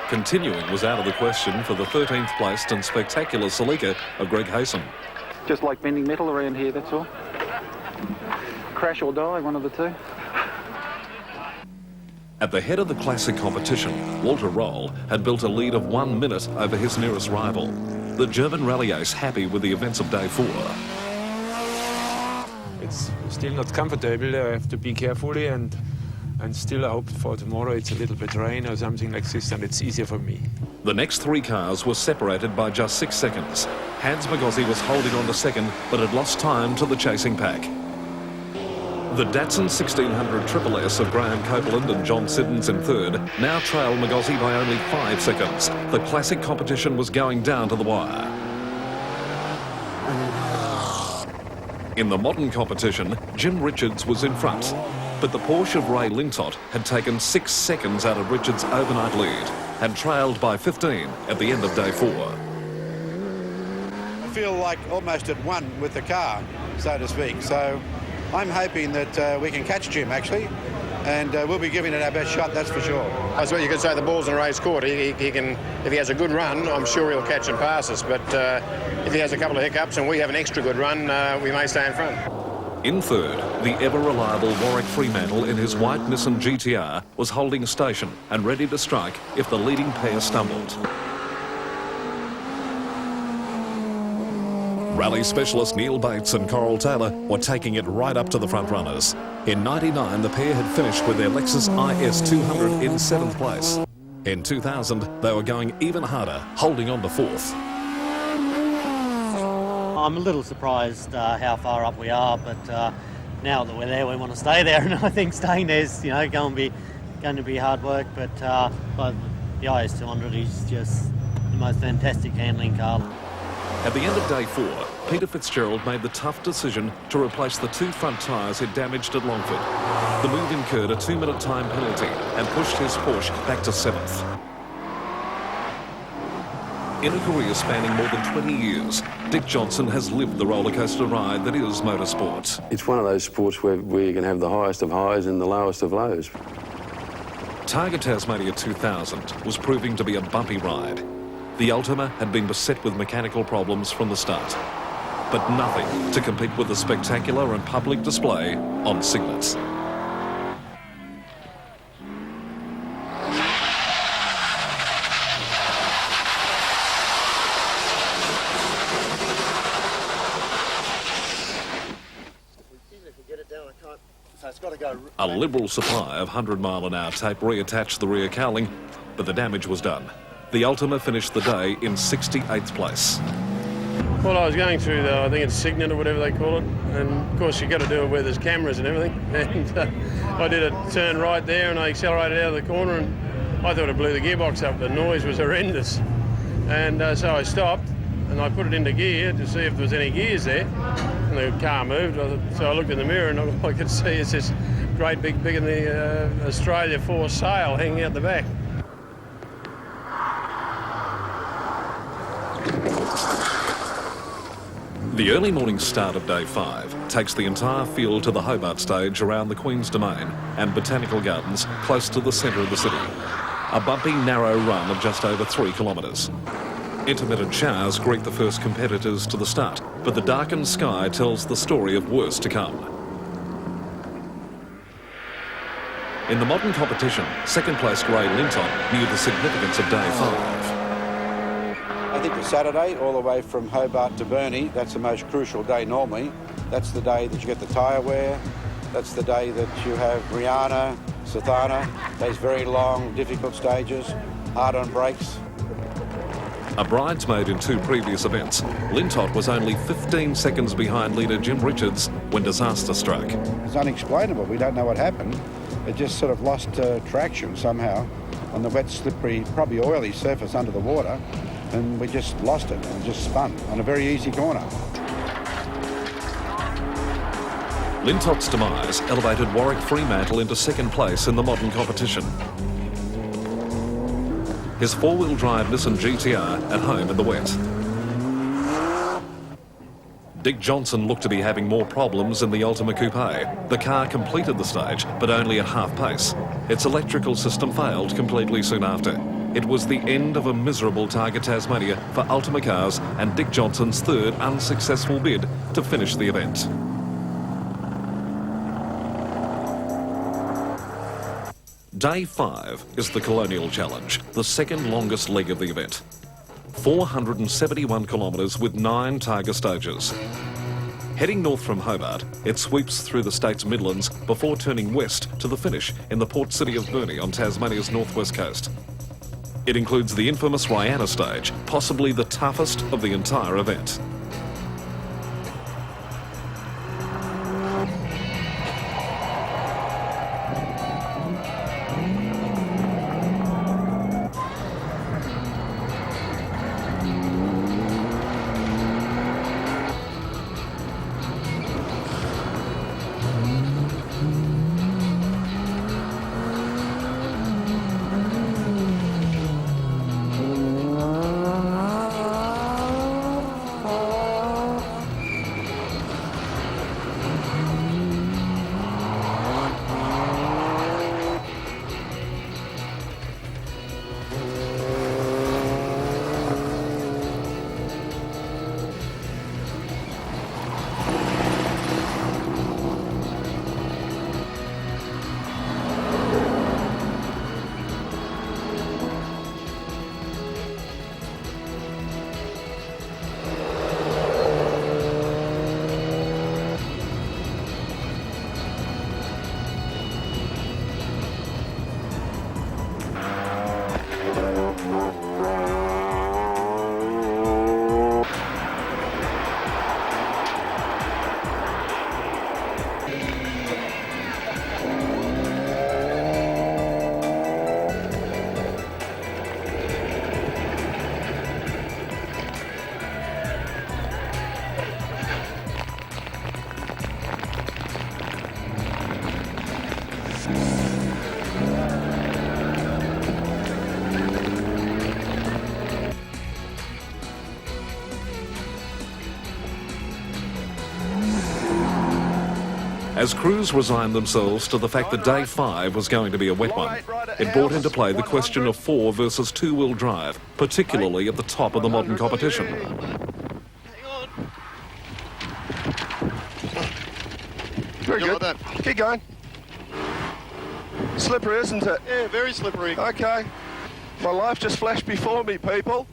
Continuing was out of the question for the 13th placed and spectacular Celica of Greg Haysom. Just like bending metal around here, that's all. Crash or die, one of the two. At the head of the classic competition, Walter Roll had built a lead of 1 minute over his nearest rival. The German rally ace happy with the events of day 4. It's still not comfortable. I have to be carefully and still I hope for tomorrow it's a little bit rain or something like this and it's easier for me. The next 3 cars were separated by just 6 seconds. Hans Magozzi was holding on to second, but had lost time to the chasing pack. The Datsun 1600 Triple S of Graham Copeland and John Siddons in third now trailed Magozzi by only 5 seconds. The classic competition was going down to the wire. In the modern competition, Jim Richards was in front, but the Porsche of Ray Lintott had taken 6 seconds out of Richards' overnight lead and trailed by 15 at the end of day 4. I feel like almost at one with the car, so to speak. So I'm hoping that we can catch Jim, actually, and we'll be giving it our best shot, that's for sure. I suppose you could say the ball's in a race court. He can, if he has a good run, I'm sure he'll catch and pass us, but if he has a couple of hiccups and we have an extra good run, we may stay in front. In third, the ever-reliable Warwick Fremantle in his white Nissan GTR was holding station and ready to strike if the leading pair stumbled. Rally specialist Neil Bates and Coral Taylor were taking it right up to the front runners. In '99, the pair had finished with their Lexus IS 200 in 7th place. In 2000, they were going even harder, holding on to 4th. I'm a little surprised how far up we are, but now that we're there, we want to stay there, and I think staying there's going to be hard work. But the IS 200 is just the most fantastic handling car. At the end of day 4, Peter Fitzgerald made the tough decision to replace the 2 front tyres he'd damaged at Longford. The move incurred a 2-minute time penalty and pushed his Porsche back to 7th. In a career spanning more than 20 years, Dick Johnson has lived the rollercoaster ride that is motorsport. It's one of those sports where you can have the highest of highs and the lowest of lows. Targa Tasmania 2000 was proving to be a bumpy ride. The Ultima had been beset with mechanical problems from the start, but nothing to compete with the spectacular and public display on Cygnets. A liberal supply of 100-mile-an-hour tape reattached the rear cowling, but the damage was done. The Ultima finished the day in 68th place. Well, I was going through I think it's Cygnet or whatever they call it, and of course you've got to do it where there's cameras and everything, and I did a turn right there and I accelerated out of the corner and I thought it blew the gearbox up. The noise was horrendous, and so I stopped and I put it into gear to see if there was any gears there, and the car moved. So I looked in the mirror and all I could see is this great big in the Australia 4 sail hanging out the back. The early morning start of day 5 takes the entire field to the Hobart stage around the Queen's Domain and Botanical Gardens close to the centre of the city. A bumpy, narrow run of just over 3 kilometres. Intermittent showers greet the first competitors to the start, but the darkened sky tells the story of worse to come. In the modern competition, second-placed Ray Lintott knew the significance of day 5. I think the Saturday, all the way from Hobart to Burnie, that's the most crucial day normally. That's the day that you get the tyre wear. That's the day that you have Rihanna, Sathana, those very long, difficult stages, hard on brakes. A bridesmaid in 2 previous events, Lintott was only 15 seconds behind leader Jim Richards when disaster struck. It's unexplainable. We don't know what happened. It just sort of lost traction somehow on the wet, slippery, probably oily surface under the water, and we just lost it and just spun on a very easy corner. Lintott's demise elevated Warwick Fremantle into second place in the modern competition. his four-wheel drive Nissan GTR at home in the wet. Dick Johnson looked to be having more problems in the Ultima Coupe. The car completed the stage, but only at half pace. Its electrical system failed completely soon after. It was the end of a miserable Targa Tasmania for Ultima Cars and Dick Johnson's third unsuccessful bid to finish the event. Day 5 is the Colonial Challenge, the second longest leg of the event. 471 kilometres with 9 Targa stages. Heading north from Hobart, it sweeps through the state's Midlands before turning west to the finish in the port city of Burnie on Tasmania's northwest coast. It includes the infamous Rihanna stage, possibly the toughest of the entire event. As crews resigned themselves to the fact that Day 5 was going to be a wet one, it brought into play the question of 4 versus 2-wheel drive, particularly at the top of the modern competition. Very good. Like keep going. Slippery, isn't it? Yeah, very slippery. Okay. My life just flashed before me, people.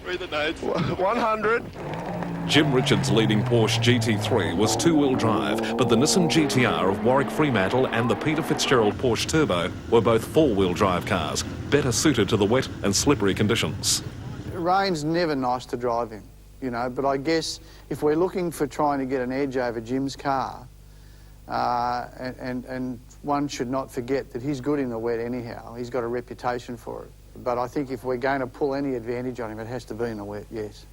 Read the notes. 100. Jim Richards' leading Porsche GT3 was 2-wheel drive, but the Nissan GTR of Warwick Fremantle and the Peter Fitzgerald Porsche Turbo were both 4-wheel drive cars, better suited to the wet and slippery conditions. Rain's never nice to drive in, you know, but I guess if we're looking for trying to get an edge over Jim's car, and one should not forget that he's good in the wet anyhow. He's got a reputation for it. But I think if we're going to pull any advantage on him, it has to be in the wet, yes.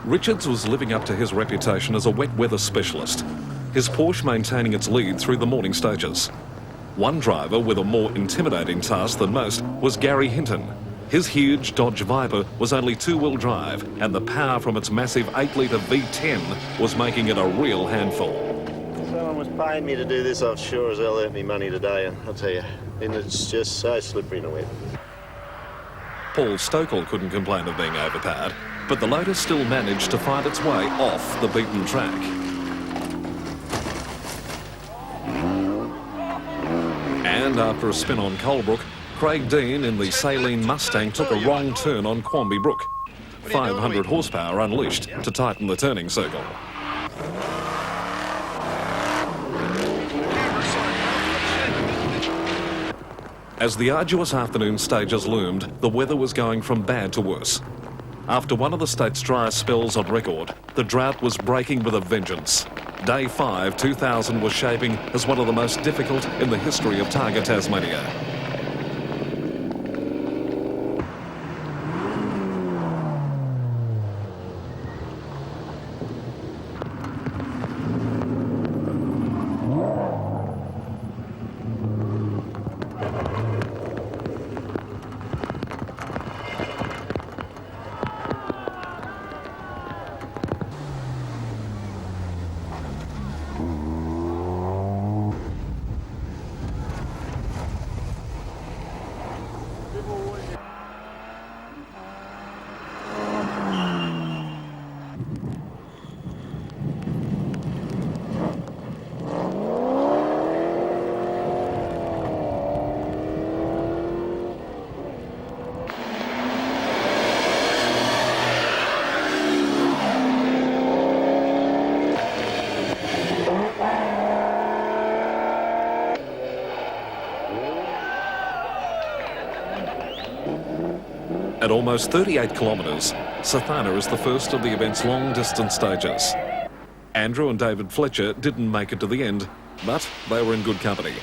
Richards was living up to his reputation as a wet weather specialist, his Porsche maintaining its lead through the morning stages. One driver with a more intimidating task than most was Gary Hinton. His huge Dodge Viper was only 2-wheel drive, and the power from its massive 8-litre V10 was making it a real handful. Someone was paying me to do this, I've sure as hell earned me money today, I'll tell you. And it's just so slippery in the wet. Paul Stokel couldn't complain of being overpowered, but the Lotus still managed to find its way off the beaten track. And after a spin on Colebrook, Craig Dean in the Saline Mustang took a wrong turn on Quamby Brook. 500 horsepower unleashed to tighten the turning circle. As the arduous afternoon stages loomed, the weather was going from bad to worse. After one of the state's driest spells on record, the drought was breaking with a vengeance. Day 5, 2000 was shaping as one of the most difficult in the history of Targa Tasmania. At almost 38 kilometres, Sathana is the first of the event's long-distance stages. Andrew and David Fletcher didn't make it to the end, but they were in good company.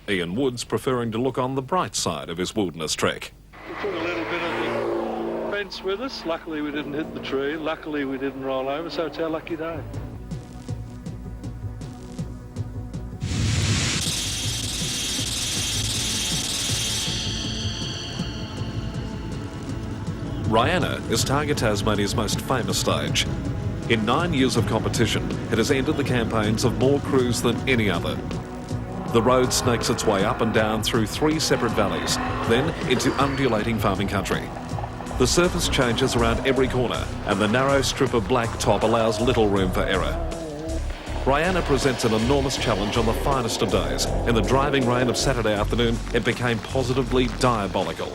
Ian Woods preferring to look on the bright side of his wilderness trek. We took a little bit of the fence with us. Luckily we didn't hit the tree. Luckily we didn't roll over, so it's our lucky day. Rihanna is Targa Tasmania's most famous stage. In 9 years of competition, it has ended the campaigns of more crews than any other. The road snakes its way up and down through 3 separate valleys, then into undulating farming country. The surface changes around every corner, and the narrow strip of black top allows little room for error. Rihanna presents an enormous challenge on the finest of days. In the driving rain of Saturday afternoon, it became positively diabolical.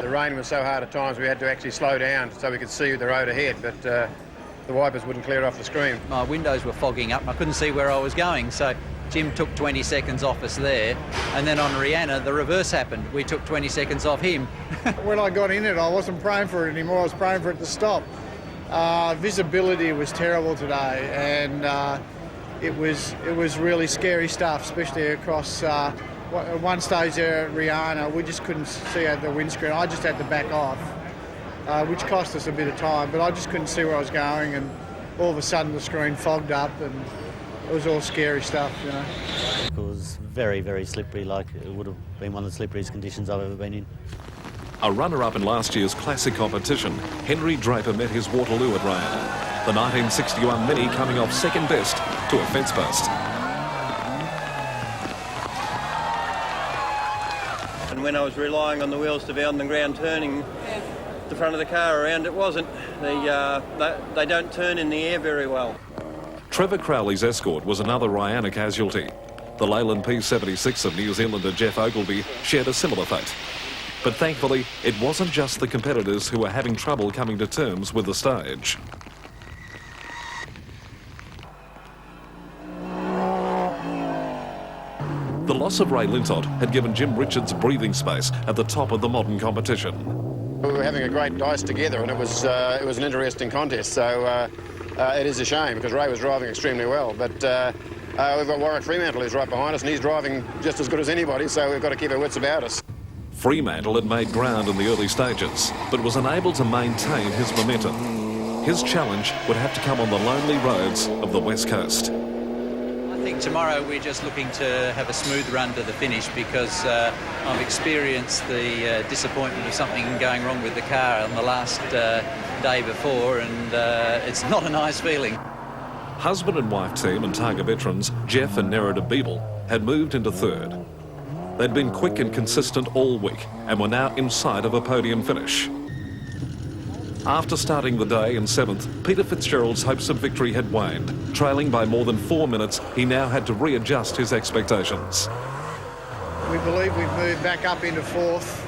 The rain was so hard at times we had to actually slow down so we could see the road ahead, but the wipers wouldn't clear off the screen. My windows were fogging up and I couldn't see where I was going, so Jim took 20 seconds off us there, and then on Rihanna the reverse happened. We took 20 seconds off him. When I got in it, I wasn't praying for it anymore, I was praying for it to stop. Visibility was terrible today, and it was really scary stuff, especially across at one stage there at Rihanna. We just couldn't see out the windscreen. I just had to back off, which cost us a bit of time, but I just couldn't see where I was going, and all of a sudden the screen fogged up and it was all scary stuff, you know. It was very, very slippery, like it would have been one of the slipperiest conditions I've ever been in. A runner-up in last year's classic competition, Henry Draper met his Waterloo at Rihanna. The 1961 Mini coming off second best to a fence post. And when I was relying on the wheels to be on the ground turning the front of the car around, it wasn't. They don't turn in the air very well. Trevor Crowley's Escort was another Rihanna casualty. The Leyland P76 of New Zealander Jeff Ogilvy shared a similar fate. But thankfully, it wasn't just the competitors who were having trouble coming to terms with the stage. The loss of Ray Lintott had given Jim Richards breathing space at the top of the modern competition. We were having a great dice together, and it was an interesting contest, so it is a shame because Ray was driving extremely well. But we've got Warwick Fremantle who's right behind us, and he's driving just as good as anybody, so we've got to keep our wits about us. Fremantle had made ground in the early stages, but was unable to maintain his momentum. His challenge would have to come on the lonely roads of the West Coast. I think tomorrow we're just looking to have a smooth run to the finish because I've experienced the disappointment of something going wrong with the car on the last day before, and it's not a nice feeling. Husband and wife team and Targa veterans Jeff and Nerida Beeble had moved into third. They'd been quick and consistent all week and were now in sight of a podium finish. After starting the day in seventh, Peter Fitzgerald's hopes of victory had waned. Trailing by more than 4 minutes, he now had to readjust his expectations. We believe we've moved back up into fourth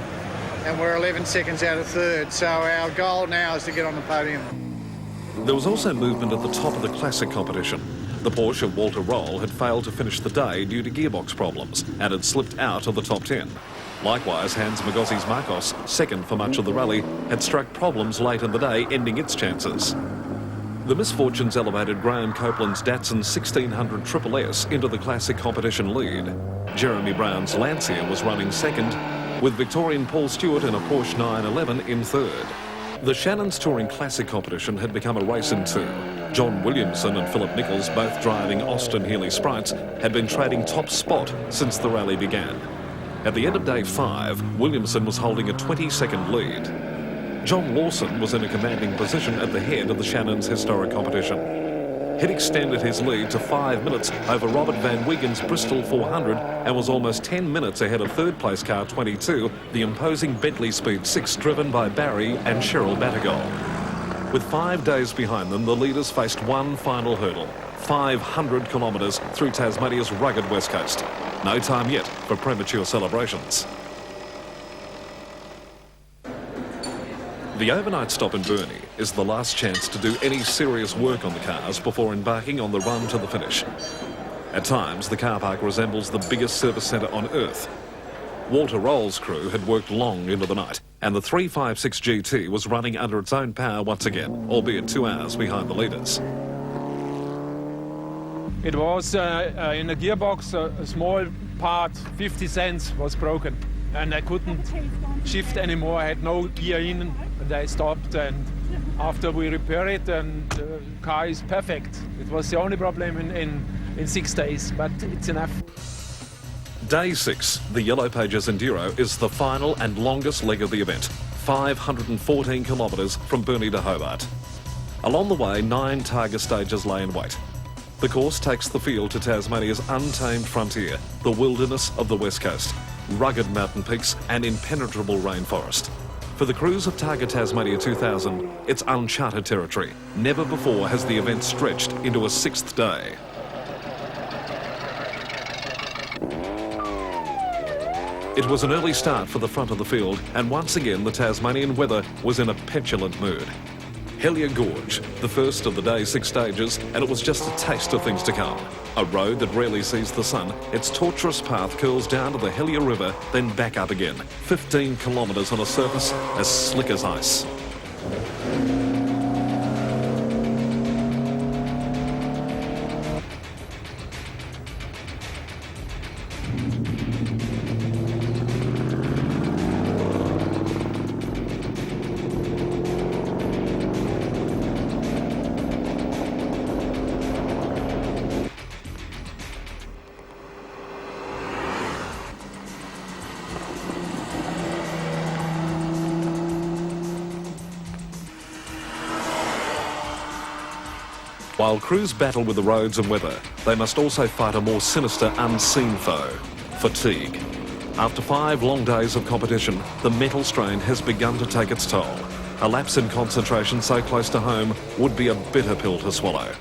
and we're 11 seconds out of third, so our goal now is to get on the podium. There was also movement at the top of the classic competition. The Porsche of Walter Roll had failed to finish the day due to gearbox problems and had slipped out of the top 10. Likewise, Hans Magosi's Marcos, second for much of the rally, had struck problems late in the day, ending its chances. The misfortunes elevated Graham Copeland's Datsun 1600 Triple S into the classic competition lead. Jeremy Brown's Lancia was running second, with Victorian Paul Stewart in a Porsche 911 in third. The Shannon's Touring Classic competition had become a race in two. John Williamson and Philip Nichols, both driving Austin Healey Sprites, had been trading top spot since the rally began. At the end of day 5, Williamson was holding a 20-second lead. John Lawson was in a commanding position at the head of the Shannon's historic competition. He'd extended his lead to 5 minutes over Robert Van Wieghen's Bristol 400 and was almost 10 minutes ahead of third-place car 22, the imposing Bentley Speed 6 driven by Barry and Cheryl Battergold. With 5 days behind them, the leaders faced one final hurdle, 500 kilometres through Tasmania's rugged west coast. No time yet for premature celebrations. The overnight stop in Burnie is the last chance to do any serious work on the cars before embarking on the run to the finish. At times, the car park resembles the biggest service centre on Earth. Walter Roll's crew had worked long into the night, and the 356 GT was running under its own power once again, albeit 2 hours behind the leaders. It was in a gearbox, a small part, 50 cents was broken, and I couldn't shift anymore. I had no gear in, and I stopped, and after we repaired it, and the car is perfect. It was the only problem in 6 days, but it's enough. Day 6, the Yellow Pages Enduro, is the final and longest leg of the event, 514 kilometres from Burnie to Hobart. Along the way, 9 Targa stages lay in wait. The course takes the field to Tasmania's untamed frontier, the wilderness of the west coast, rugged mountain peaks and impenetrable rainforest. For the crews of Targa Tasmania 2000, it's uncharted territory. Never before has the event stretched into a 6th day. It was an early start for the front of the field, and once again the Tasmanian weather was in a petulant mood. Hellyer Gorge, the first of the day's 6 stages, and it was just a taste of things to come. A road that rarely sees the sun, its tortuous path curls down to the Hellyer River, then back up again. 15 kilometres on a surface as slick as ice. While crews battle with the roads and weather, they must also fight a more sinister, unseen foe, fatigue. After 5 long days of competition, the mental strain has begun to take its toll. A lapse in concentration so close to home would be a bitter pill to swallow.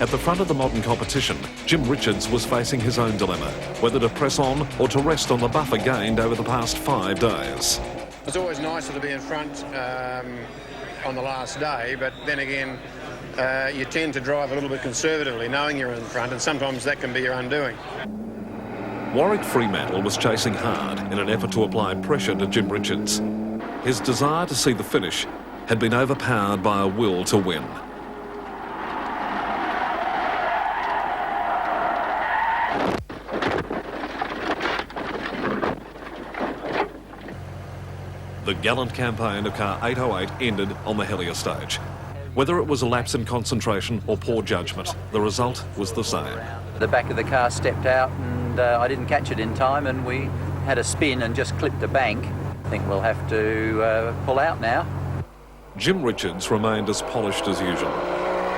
At the front of the modern competition, Jim Richards was facing his own dilemma, whether to press on or to rest on the buffer gained over the past 5 days. It's always nicer to be in front on the last day, but then again, you tend to drive a little bit conservatively, knowing you're in front, and sometimes that can be your undoing. Warwick Fremantle was chasing hard in an effort to apply pressure to Jim Richards. His desire to see the finish had been overpowered by a will to win. The gallant campaign of car 808 ended on the Hellyer stage. Whether it was a lapse in concentration or poor judgment, the result was the same. The back of the car stepped out and I didn't catch it in time, and we had a spin and just clipped a bank. I think we'll have to pull out now. Jim Richards remained as polished as usual.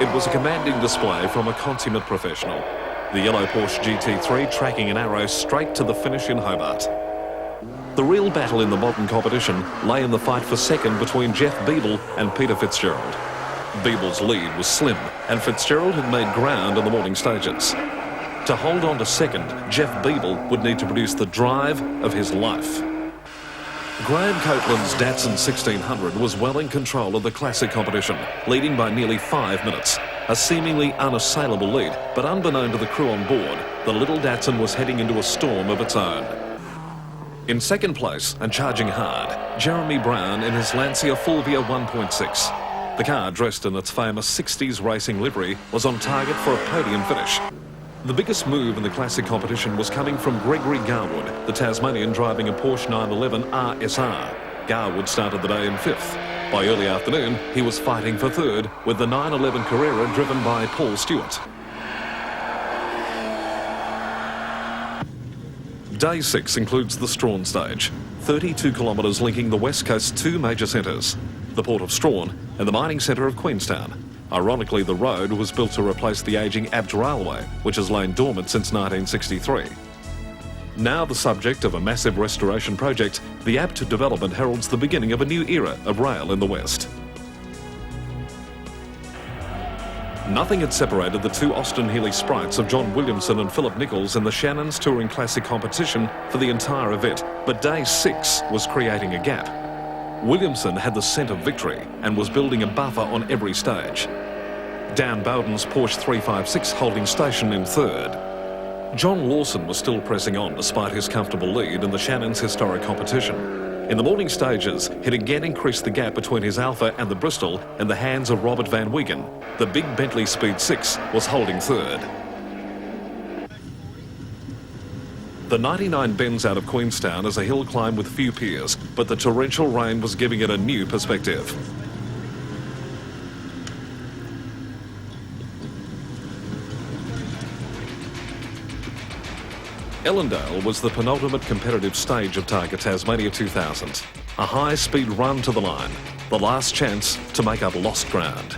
It was a commanding display from a consummate professional. The yellow Porsche GT3 tracking an arrow straight to the finish in Hobart. The real battle in the modern competition lay in the fight for second between Jeff Beeble and Peter Fitzgerald. Beeble's lead was slim, and Fitzgerald had made ground in the morning stages. To hold on to second, Jeff Beeble would need to produce the drive of his life. Graham Copeland's Datsun 1600 was well in control of the classic competition, leading by nearly 5 minutes. A seemingly unassailable lead, but unbeknown to the crew on board, the little Datsun was heading into a storm of its own. In second place and charging hard, Jeremy Brown in his Lancia Fulvia 1.6. The car, dressed in its famous 60s racing livery, was on target for a podium finish. The biggest move in the classic competition was coming from Gregory Garwood, the Tasmanian driving a Porsche 911 RSR. Garwood started the day in 5th. By early afternoon, he was fighting for 3rd with the 911 Carrera driven by Paul Stewart. Day 6 includes the Strahan stage, 32 kilometres linking the West Coast's two major centres, the Port of Strahan and the mining centre of Queenstown. Ironically, the road was built to replace the ageing Abt Railway, which has lain dormant since 1963. Now the subject of a massive restoration project, the Abt development heralds the beginning of a new era of rail in the West. Nothing had separated the two Austin Healey sprites of John Williamson and Philip Nichols in the Shannon's Touring Classic competition for the entire event, but day 6 was creating a gap. Williamson had the scent of victory and was building a buffer on every stage. Dan Bowden's Porsche 356 holding station in 3rd. John Lawson was still pressing on despite his comfortable lead in the Shannon's historic competition. In the morning stages, he'd again increased the gap between his Alfa and the Bristol in the hands of Robert Van Wiegen. The big Bentley Speed 6 was holding 3rd. The 99 bends out of Queenstown is a hill climb with few piers, but the torrential rain was giving it a new perspective. Ellendale was the penultimate competitive stage of Targa Tasmania 2000. A high-speed run to the line, the last chance to make up lost ground.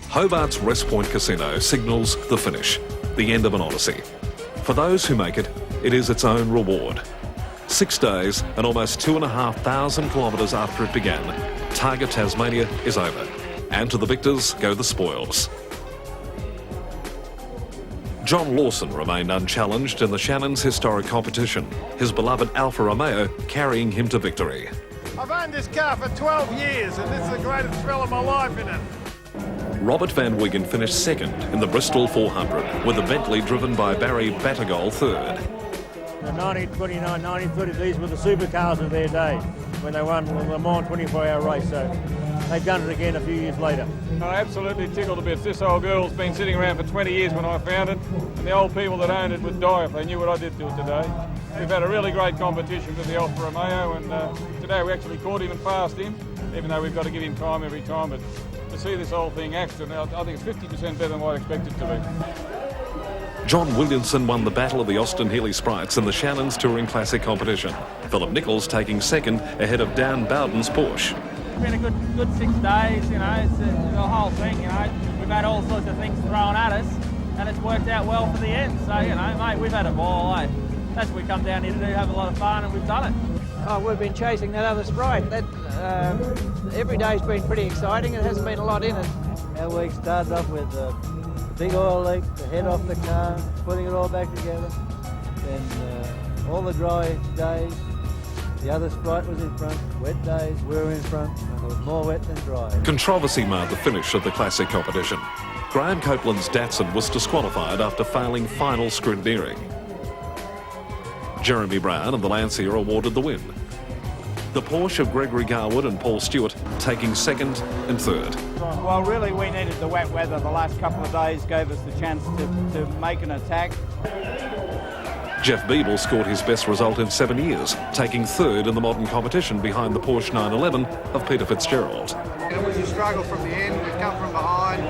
Hobart's Rest Point Casino signals the finish, the end of an odyssey. For those who make it, it is its own reward. 6 days and almost 2,500 kilometres after it began, Targa Tasmania is over, and to the victors go the spoils. John Lawson remained unchallenged in the Shannon's historic competition, his beloved Alfa Romeo carrying him to victory. I've owned this car for 12 years and this is the greatest thrill of my life in it. Robert Van Wiegen finished 2nd in the Bristol 400, with the Bentley driven by Barry Battergold 3rd. The 1929, 1930, these were the supercars of their day when they won the Le Mans 24-hour race, so they've done it again a few years later. I'm absolutely tickled to bits. This old girl's been sitting around for 20 years when I found it, and the old people that owned it would die if they knew what I did to it today. We've had a really great competition with the Alfa Romeo, and today we actually caught him and passed him, even though we've got to give him time every time. But to see this whole thing action, I think it's 50% better than what I expected it to be. John Williamson won the battle of the Austin Healey Sprites in the Shannon's Touring Classic competition. Philip Nichols taking 2nd ahead of Dan Bowden's Porsche. It's been a good 6 days, you know, it's the whole thing, you know. We've had all sorts of things thrown at us, and it's worked out well for the end. So, you know, mate, we've had a ball, eh? That's what we come down here to do, have a lot of fun, and we've done it. Oh, we've been chasing that other Sprite. That every day's been pretty exciting. It hasn't been a lot in it. Our week started off with a big oil leak, the head off the car, putting it all back together. Then all the dry days, the other Sprite was in front. Wet days, we were in front, and there was more wet than dry. Controversy marred the finish of the Classic competition. Graham Copeland's Datsun was disqualified after failing final scrutineering. Jeremy Brown and the Lancia awarded the win. The Porsche of Gregory Garwood and Paul Stewart taking second and third. Well, really, we needed the wet weather. The last couple of days gave us the chance to make an attack. Jeff Beeble scored his best result in 7 years, taking third in the modern competition behind the Porsche 911 of Peter Fitzgerald. It was a struggle from the end. We've come from behind.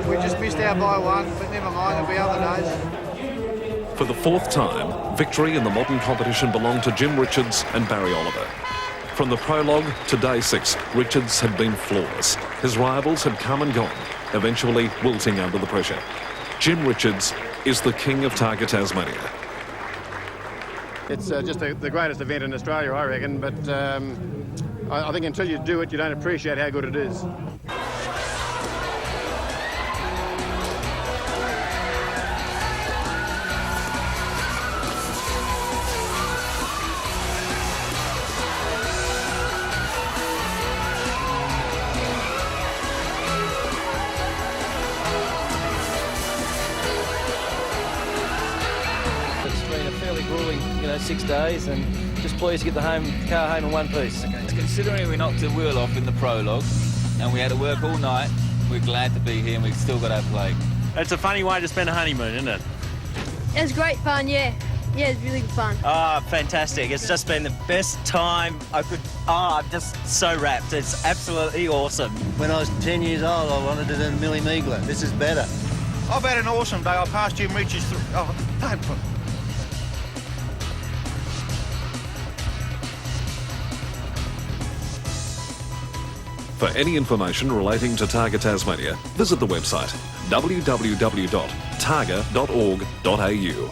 We just missed out by one, but never mind, there'll be other days. For the fourth time, victory in the modern competition belonged to Jim Richards and Barry Oliver. From the prologue to day 6, Richards had been flawless. His rivals had come and gone, eventually wilting under the pressure. Jim Richards is the king of Targa Tasmania. It's just the greatest event in Australia, I reckon, but I think until you do it, you don't appreciate how good it is. It's been a fairly grueling, 6 days, and just pleased to get the car home in one piece. Considering we knocked the wheel off in the prologue and we had to work all night, we're glad to be here and we've still got our plate. It's a funny way to spend a honeymoon, isn't it? It was great fun, yeah. Yeah, it's really good fun. Fantastic. It's just been the best time I could... I'm just so wrapped. It's absolutely awesome. When I was 10 years old, I wanted to do Millie Meagler. This is better. I've had an awesome day. I passed Jim Richards through... Oh, don't put... For any information relating to Targa Tasmania, visit the website www.targa.org.au.